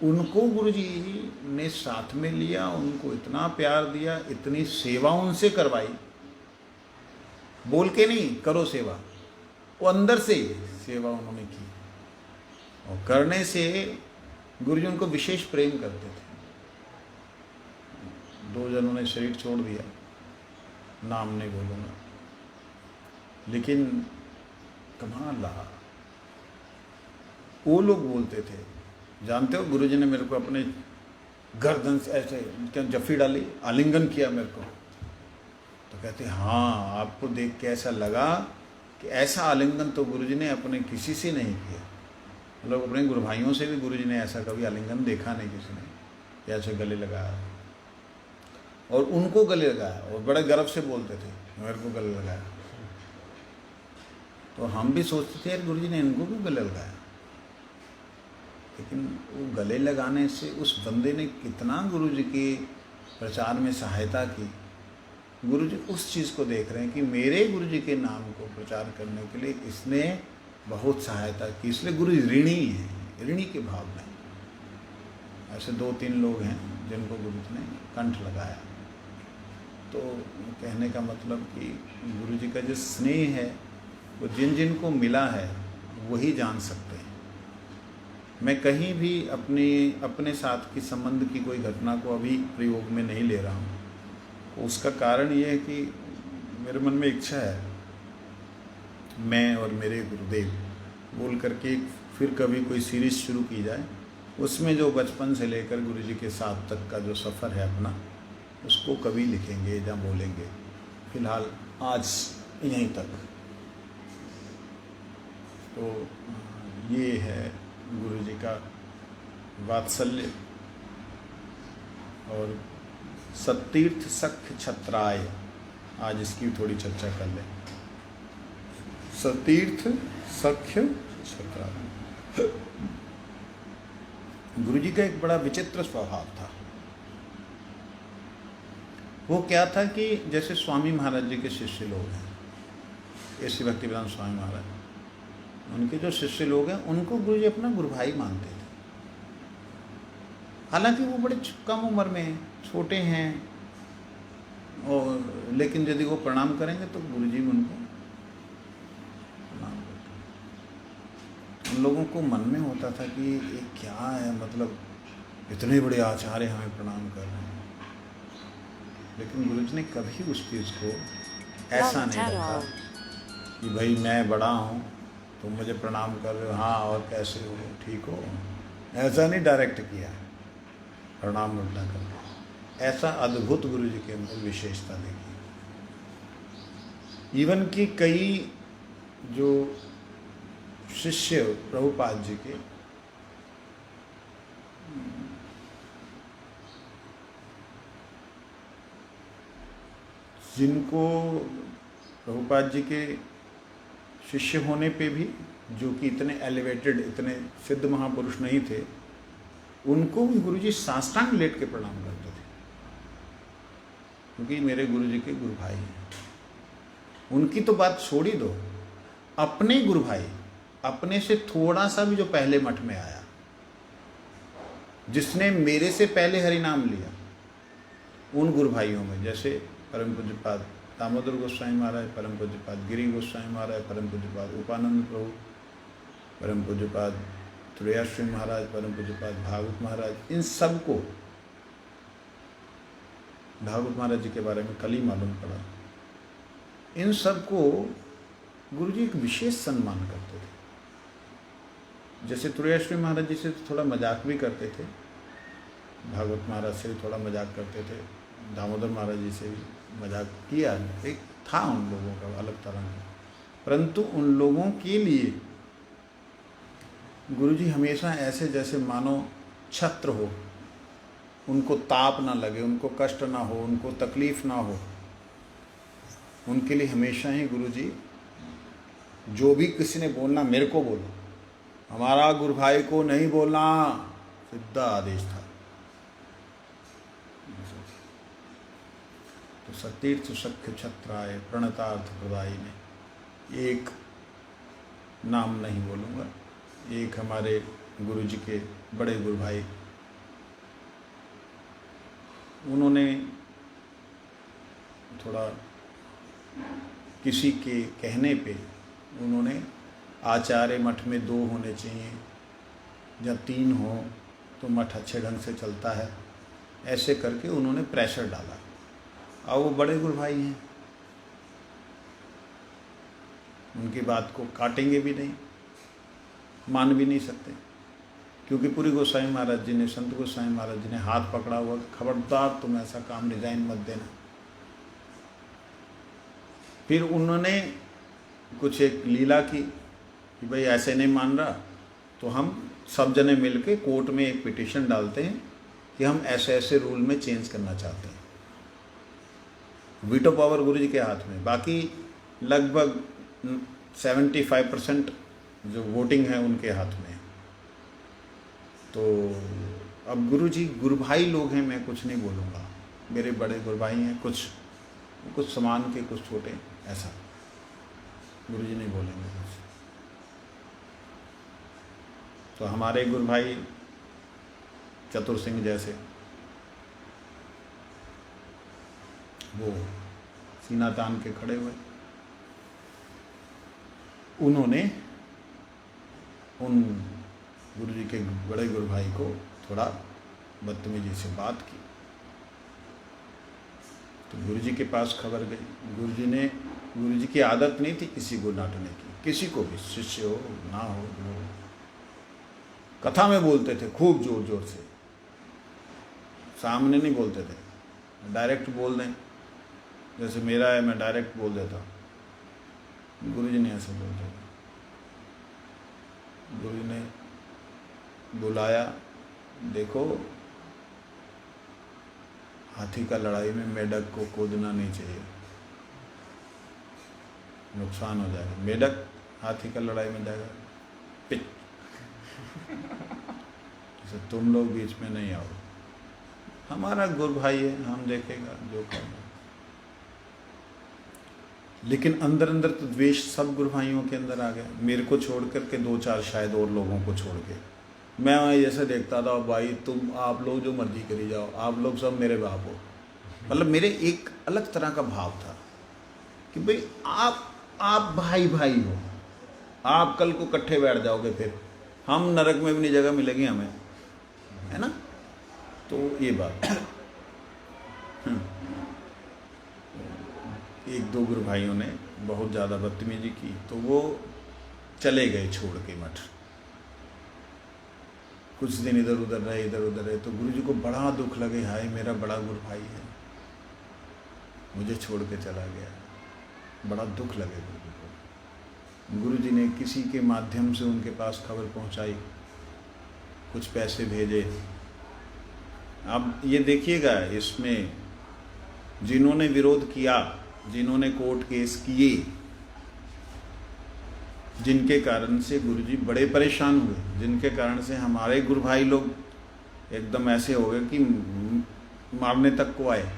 उनको गुरुजी ने साथ में लिया, उनको इतना प्यार दिया, इतनी सेवा उनसे करवाई, बोल के नहीं करो सेवा, वो अंदर से सेवा उन्होंने की, और करने से गुरुजी उनको विशेष प्रेम करते थे। 2 जनों ने शरीर छोड़ दिया, नाम नहीं बोलूँगा, लेकिन कमाल रहा। वो लोग बोलते थे, जानते हो गुरुजी ने मेरे को अपने गर्दन से ऐसे क्या जफ्फी डाली, आलिंगन किया मेरे को, तो तो कहते हाँ, आपको देख के ऐसा लगा कि ऐसा आलिंगन तो गुरुजी ने अपने किसी से नहीं किया। मतलब अपने गुरु भाइयों से भी गुरुजी ने ऐसा कभी आलिंगन देखा नहीं किसी ने, कि ऐसे गले लगाया और उनको गले लगाया, और बड़े गर्व से बोलते थे मेरे को गले लगाया। तो हम भी सोचते थे यार गुरुजी ने इनको भी गले लगाया, लेकिन वो गले लगाने से उस बंदे ने कितना गुरुजी के प्रचार में सहायता की। गुरुजी उस चीज़ को देख रहे हैं कि मेरे गुरुजी के नाम को प्रचार करने के लिए इसने बहुत सहायता की, इसलिए गुरुजी ऋणी हैं, ऋणी के भाव में। ऐसे 2-3 लोग हैं जिनको गुरुजी ने कंठ लगाया। तो कहने का मतलब कि गुरुजी का जो स्नेह है वो जिन जिन को मिला है वही जान सकते हैं। मैं कहीं भी अपने साथ की संबंध की कोई घटना को अभी प्रयोग में नहीं ले रहा हूँ। उसका कारण ये है कि मेरे मन में इच्छा है मैं और मेरे गुरुदेव बोल करके फिर कभी कोई सीरीज़ शुरू की जाए, उसमें जो बचपन से लेकर गुरुजी के साथ तक का जो सफ़र है अपना, उसको कभी लिखेंगे या बोलेंगे। फिलहाल आज यहीं तक। तो ये है गुरुजी का वात्सल्य। और सत्तीर्थ सख्य छत्राय, आज इसकी थोड़ी चर्चा कर लें। सतीर्थ सख्य छत्राय। गुरुजी का एक बड़ा विचित्र स्वभाव था। वो क्या था कि जैसे स्वामी महाराज जी के शिष्य लोग हैं, ऐसे भक्तिवेदांत स्वामी महाराज, उनके जो शिष्य लोग हैं उनको गुरुजी अपना गुरु भाई मानते थे। हालांकि वो बड़े कम उम्र में हैं, छोटे हैं, और लेकिन यदि वो प्रणाम करेंगे तो गुरुजी उनको प्रणाम करते। उन लोगों को मन में होता था कि ये क्या है, मतलब इतने बड़े आचार्य हमें प्रणाम कर रहे हैं। लेकिन गुरुजी ने कभी उस चीज़ को ऐसा नहीं रखा कि भाई मैं बड़ा हूँ तुम मुझे प्रणाम कर रहे हो, हाँ और कैसे हो, ठीक हो, ऐसा नहीं डायरेक्ट किया प्रणाम उल्टा कर। ऐसा अद्भुत गुरुजी के अंदर विशेषता देखी। इवन कि कई जो शिष्य प्रभुपाद जी के जिनको प्रभुपाद जी के शिष्य होने पे भी, जो कि इतने एलिवेटेड, इतने सिद्ध महापुरुष नहीं थे, उनको भी गुरुजी साष्टांग लेट के प्रणाम करते थे, क्योंकि मेरे गुरुजी के गुरु भाई हैं। उनकी तो बात छोड़ ही दो, अपने गुरु भाई, अपने से थोड़ा सा भी जो पहले मठ में आया, जिसने मेरे से पहले हरि नाम लिया, उन गुरु भाइयों में जैसे परम पूज्यपाद दामोदर गोस्वामी महाराज, परम पूज्यपाद गिरी गोस्वामी महाराज, परम पूज्यपाद उपानंद प्रभु, परम पूज्यपाद तुलयाश्री महाराज, परम पूज्यपाद भागवत महाराज, इन सबको, भागवत महाराज जी के बारे में कल ही मालूम पड़ा, इन सबको गुरुजी एक विशेष सम्मान करते थे। जैसे तुलयाश्री महाराज जी से थोड़ा मजाक भी करते थे, भागवत महाराज से भी थोड़ा मजाक करते थे, दामोदर महाराज जी से भी मजाक किया, एक था उन लोगों का अलग तरह का। परंतु उन लोगों के लिए गुरुजी हमेशा ऐसे जैसे मानो छत्र हो, उनको ताप ना लगे, उनको कष्ट ना हो, उनको तकलीफ ना हो, उनके लिए हमेशा ही गुरुजी जो भी किसी ने बोलना मेरे को बोलो, हमारा गुरु भाई को नहीं बोलना, सीधा आदेश था। तो सतीर्थ सख्य छत्राय प्रणतार्थ प्रदायी में एक नाम नहीं बोलूँगा, एक हमारे गुरुजी के बड़े गुरु भाई, उन्होंने थोड़ा किसी के कहने पे उन्होंने आचार्य मठ में 2 होने चाहिए या 3 हो तो मठ अच्छे ढंग से चलता है, ऐसे करके उन्होंने प्रेशर डाला। और वो बड़े गुरु भाई हैं, उनकी बात को काटेंगे भी नहीं, मान भी नहीं सकते, क्योंकि पूरी गोस्वामी महाराज जी ने, संत गोस्वामी महाराज जी ने हाथ पकड़ा हुआ कि खबरदार तुम ऐसा काम डिजाइन मत देना। फिर उन्होंने कुछ एक लीला की कि भाई ऐसे नहीं मान रहा, तो हम सब जने मिलके कोर्ट में एक पिटीशन डालते हैं कि हम ऐसे ऐसे रूल में चेंज करना चाहते हैं। वीटो पावर गुरुजी के हाथ में, बाकी लगभग 75% जो वोटिंग है उनके हाथ में है। तो अब गुरुजी गुरु भाई लोग हैं, मैं कुछ नहीं बोलूँगा, मेरे बड़े गुरु भाई हैं, कुछ समान के कुछ छोटे, ऐसा गुरुजी नहीं बोलेंगे कुछ। तो हमारे गुरु भाई चतुर सिंह जैसे, वो सीना तान के खड़े हुए, उन्होंने उन गुरुजी के बड़े गुरु भाई को थोड़ा बदतमीजी से बात की। तो गुरुजी के पास खबर गई। गुरुजी की आदत नहीं थी किसी को डांटने की, किसी को भी, शिष्य हो ना हो, वो कथा में बोलते थे खूब जोर जोर से, सामने नहीं बोलते थे, डायरेक्ट बोल दें, जैसे मेरा है मैं डायरेक्ट बोल देता, गुरुजी ने ऐसे बोलते थे। गुरुजी ने बुलाया, देखो हाथी का लड़ाई में मेढक को कूदना नहीं चाहिए, नुकसान हो जाएगा, मेढक हाथी का लड़ाई में जाएगा पिच, जैसे तुम लोग बीच में नहीं आओ, हमारा गुरु भाई है, हम देखेगा जो करना। लेकिन अंदर अंदर तो द्वेष सब गुरु भाइयों के अंदर आ गया, मेरे को छोड़ करके 2-4 शायद और लोगों को छोड़ के। मैं जैसे देखता था, भाई तुम आप लोग जो मर्जी करी जाओ, आप लोग सब मेरे बाप हो, मतलब मेरे एक अलग तरह का भाव था कि भाई आप भाई भाई हो, आप कल को इकट्ठे बैठ जाओगे, फिर हम नरक में भी नहीं जगह मिलेगी हमें, है ना। तो ये बात एक दो गुरु भाइयों ने बहुत ज़्यादा बदतमीजी की, तो वो चले गए छोड़ के मठ। कुछ दिन इधर उधर रहे, तो गुरुजी को बड़ा दुख लगे, हाय मेरा बड़ा गुरु भाई है मुझे छोड़ के चला गया, बड़ा दुख लगे गुरुजी को। गुरुजी ने किसी के माध्यम से उनके पास खबर पहुंचाई, कुछ पैसे भेजे। अब ये देखिएगा, इसमें जिन्होंने विरोध किया, जिन्होंने कोर्ट केस किए, जिनके कारण से गुरुजी बड़े परेशान हुए, जिनके कारण से हमारे गुरु भाई लोग एकदम ऐसे हो गए कि मारने तक को आए,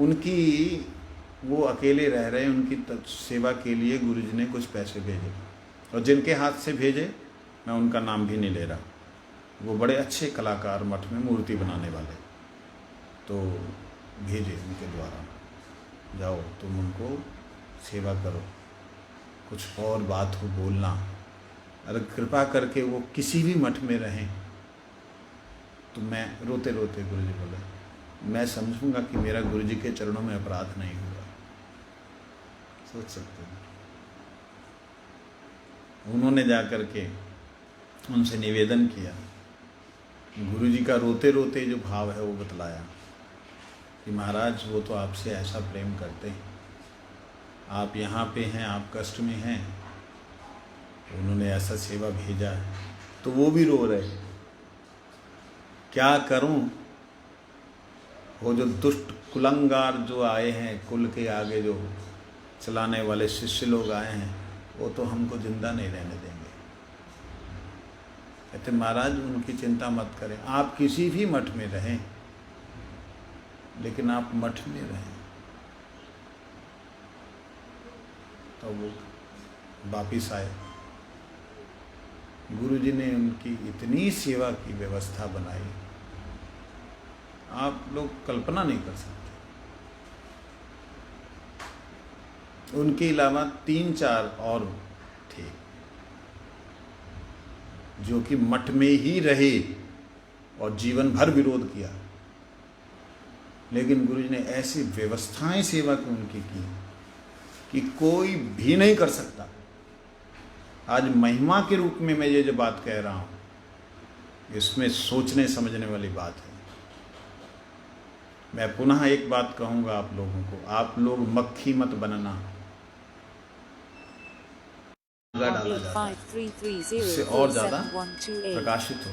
उनकी वो अकेले रह रहे, उनकी सेवा के लिए गुरुजी ने कुछ पैसे भेजे, और जिनके हाथ से भेजे मैं उनका नाम भी नहीं ले रहा, वो बड़े अच्छे कलाकार मठ में मूर्ति बनाने वाले, तो भेजे उनके द्वारा, जाओ तुम उनको सेवा करो, कुछ और बात हो बोलना, अगर कृपा करके वो किसी भी मठ में रहें तो मैं रोते रोते गुरुजी बोले, मैं समझूंगा कि मेरा गुरुजी के चरणों में अपराध नहीं हुआ। सोच सकते हैं, उन्होंने जाकर के उनसे निवेदन किया, गुरुजी का रोते रोते जो भाव है वो बतलाया कि महाराज वो तो आपसे ऐसा प्रेम करते हैं, आप यहाँ पे हैं, आप कष्ट में हैं, उन्होंने ऐसा सेवा भेजा है, तो वो भी रो रहे, क्या करूं, वो जो दुष्ट कुलंगार जो आए हैं, कुल के आगे जो चलाने वाले शिष्य लोग आए हैं, वो तो हमको जिंदा नहीं रहने देंगे। कहते महाराज उनकी चिंता मत करें, आप किसी भी मठ में रहें, लेकिन आप मठ में रहें। तो वो वापिस आए, गुरुजी ने उनकी इतनी सेवा की व्यवस्था बनाई, आप लोग कल्पना नहीं कर सकते। उनके अलावा 3-4 और थे जो कि मठ में ही रहे और जीवन भर विरोध किया, लेकिन गुरुजी ने ऐसी व्यवस्थाएं सेवा की उनकी की कि कोई भी नहीं कर सकता। आज महिमा के रूप में मैं ये जो बात कह रहा हूँ, इसमें सोचने समझने वाली बात है। मैं पुनः एक बात कहूँगा आप लोगों को, आप लोग मक्खी मत बनना। डाला जाता है इससे और ज़्यादा प्रकाशित हो,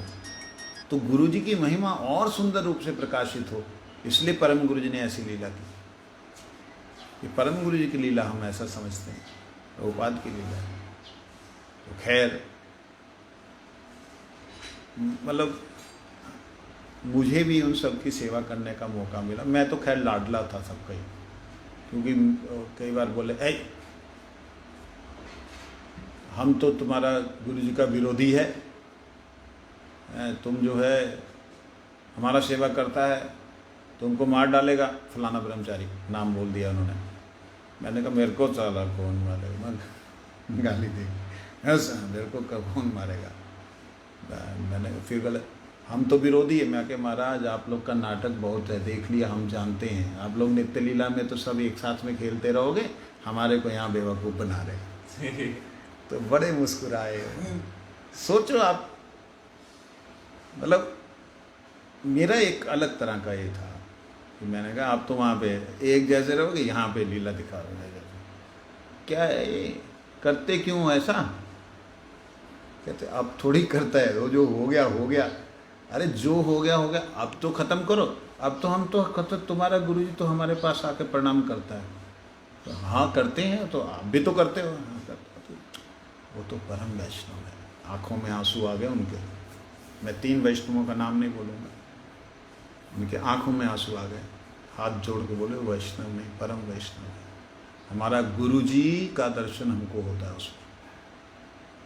तो गुरु जी की महिमा और सुंदर रूप से प्रकाशित हो, इसलिए परम गुरु जी ने ऐसी लीला की। ये परम गुरु जी की लीला हम ऐसा समझते हैं, प्रभुपाद की लीला है। तो खैर, मतलब मुझे भी उन सब की सेवा करने का मौका मिला। मैं तो खैर लाडला था सबका ही, क्योंकि कई बार बोले ऐ हम तो तुम्हारा गुरु जी का विरोधी है, तुम जो है हमारा सेवा करता है तुमको मार डालेगा, फलाना ब्रह्मचारी नाम बोल दिया उन्होंने। मैंने कहा मेरे को साला कौन मारेगा, मैं गाली दी, मेरे को कौन मारेगा। मैंने फिर गलत, हम तो विरोधी है। मैं कहा महाराज आप लोग का नाटक बहुत है, देख लिया, हम जानते हैं। आप लोग नित्य लीला में तो सब एक साथ में खेलते रहोगे, हमारे को यहाँ बेवकूफ़ बना रहे। तो बड़े मुस्कुराए। सोचो आप, मतलब मेरा एक अलग तरह का ये था कि मैंने कहा आप तो वहाँ पे एक जैसे रहोगे, यहाँ पे लीला दिखा रहे हैं। क्या है ये, करते क्यों ऐसा? कहते अब थोड़ी करता है, वो जो हो गया हो गया। अरे जो हो गया हो गया, अब तो ख़त्म करो। अब तो हम तो तुम्हारा गुरुजी तो हमारे पास आके प्रणाम करता है। तो हाँ करते हैं, तो आप भी तो करते हो। हाँ करते हो। वो तो परम वैष्णव है। आँखों में आंसू आ गए उनके। मैं 3 वैष्णवों का नाम नहीं बोलूँगा, उनके आँखों में आंसू आ गए, हाथ जोड़ के बोले वैष्णव नहीं, परम वैष्णव है, हमारा गुरुजी का दर्शन हमको होता है उसमें।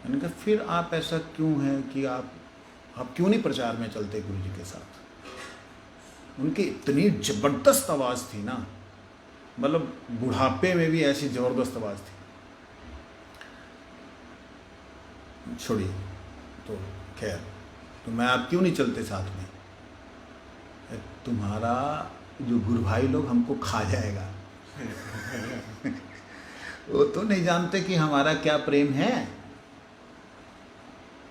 मैंने कहा फिर आप ऐसा क्यों है कि आप क्यों नहीं प्रचार में चलते गुरु जी के साथ? उनकी इतनी ज़बरदस्त आवाज़ थी ना, मतलब बुढ़ापे में भी ऐसी ज़बरदस्त आवाज़ थी। छोड़िए, तो खैर, तो मैं आप क्यों नहीं चलते साथ में? तुम्हारा जो गुरु भाई लोग हमको खा जाएगा। वो तो नहीं जानते कि हमारा क्या प्रेम है।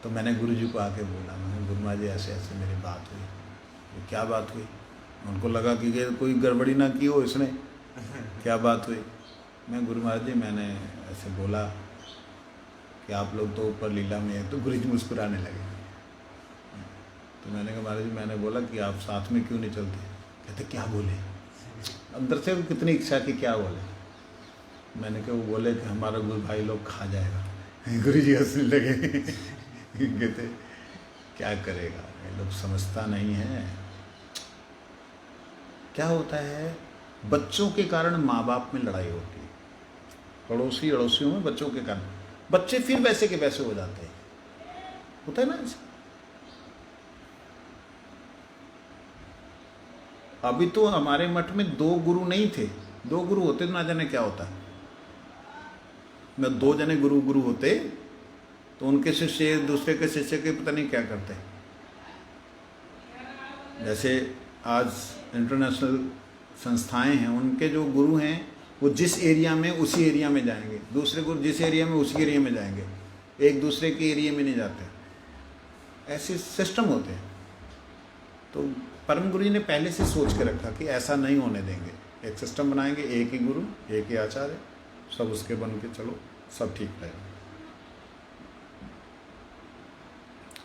तो मैंने गुरु जी को आके बोला, मैंने गुरु महाराज जी ऐसे ऐसे मेरी बात हुई। तो क्या बात हुई? उनको लगा कि कोई गड़बड़ी ना की हो इसने। क्या बात हुई? मैं गुरु महाराज जी मैंने ऐसे बोला कि आप लोग तो ऊपर लीला में है। तो गुरु जी मुस्कुराने लगे। तो मैंने कहा महाराज जी मैंने बोला कि आप साथ में क्यों नहीं चलते? कहते क्या बोले? अंदर से कितनी इच्छा की क्या बोले? मैंने कहा वो बोले कि हमारा गुरु भाई लोग खा जाएगा। गुरु जी हंसने लगे। कहते क्या करेगा, ये लोग समझता नहीं है। क्या होता है, बच्चों के कारण माँ बाप में लड़ाई होती है, पड़ोसी अड़ोसियों में बच्चों के कारण। बच्चे फिर वैसे के वैसे हो जाते हैं, होता है ना ऐसे। अभी तो हमारे मठ में 2 गुरु नहीं थे, 2 गुरु होते तो ना जाने क्या होता। मैं 2 जने गुरु होते तो उनके शिष्य दूसरे के शिष्य के पता नहीं क्या करते। जैसे आज इंटरनेशनल संस्थाएं हैं, उनके जो गुरु हैं वो जिस एरिया में उसी एरिया में जाएंगे, दूसरे गुरु जिस एरिया में उसी एरिया में जाएंगे, एक दूसरे के एरिया में नहीं जाते। ऐसे सिस्टम होते हैं। तो परम गुरु जी ने पहले से सोच के रखा कि ऐसा नहीं होने देंगे, एक सिस्टम बनाएंगे, एक ही गुरु एक ही आचार्य, सब उसके बन के चलो, सब ठीक रहेगा।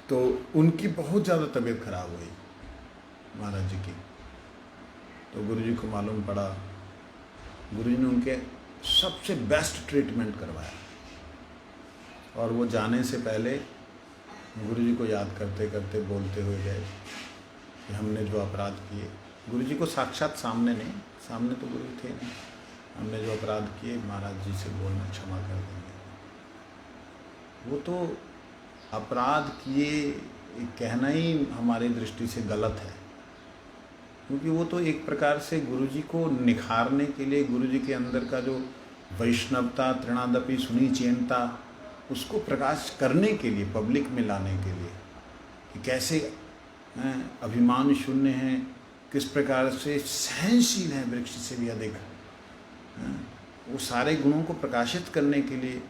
तो उनकी बहुत ज़्यादा तबीयत खराब हुई महाराज जी की। तो गुरु जी को मालूम पड़ा, गुरु जी ने उनके सबसे बेस्ट ट्रीटमेंट करवाया। और वो जाने से पहले गुरु जी को याद करते करते बोलते हुए गए कि हमने जो अपराध किए, गुरु जी को साक्षात सामने नहीं, सामने तो गुरु थे नहीं, हमने जो अपराध किए महाराज जी से बोलना क्षमा कर देंगे। वो तो अपराध किए कहना ही हमारी दृष्टि से गलत है, क्योंकि वो तो एक प्रकार से गुरु जी को निखारने के लिए, गुरु जी के अंदर का जो वैष्णवता, तृणादपि सुनिचेनता, उसको प्रकाश करने के लिए, पब्लिक में लाने के लिए कि कैसे अभिमान शून्य हैं, किस प्रकार से सहनशील हैं वृक्ष से भी अधिक। वो सारे गुणों को प्रकाशित करने के लिए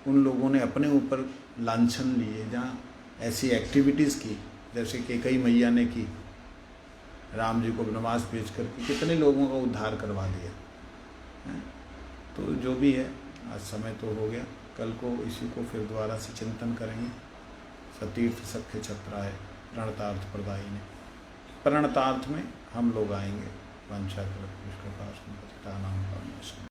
उन लोगों ने अपने ऊपर लांछन लिए, जहाँ ऐसी एक्टिविटीज़ की जैसे कि कई मैया ने की, राम जी को वनवास भेज करके कितने लोगों का उद्धार करवा दिया हैं। तो जो भी है, आज समय तो हो गया, कल को इसी को फिर दोबारा से चिंतन करेंगे। सतीर्थ सख्य छत्राय प्रणतार्थ प्रदायिने, प्रणतार्थ में हम लोग आएंगे। वंशा कृपा नाम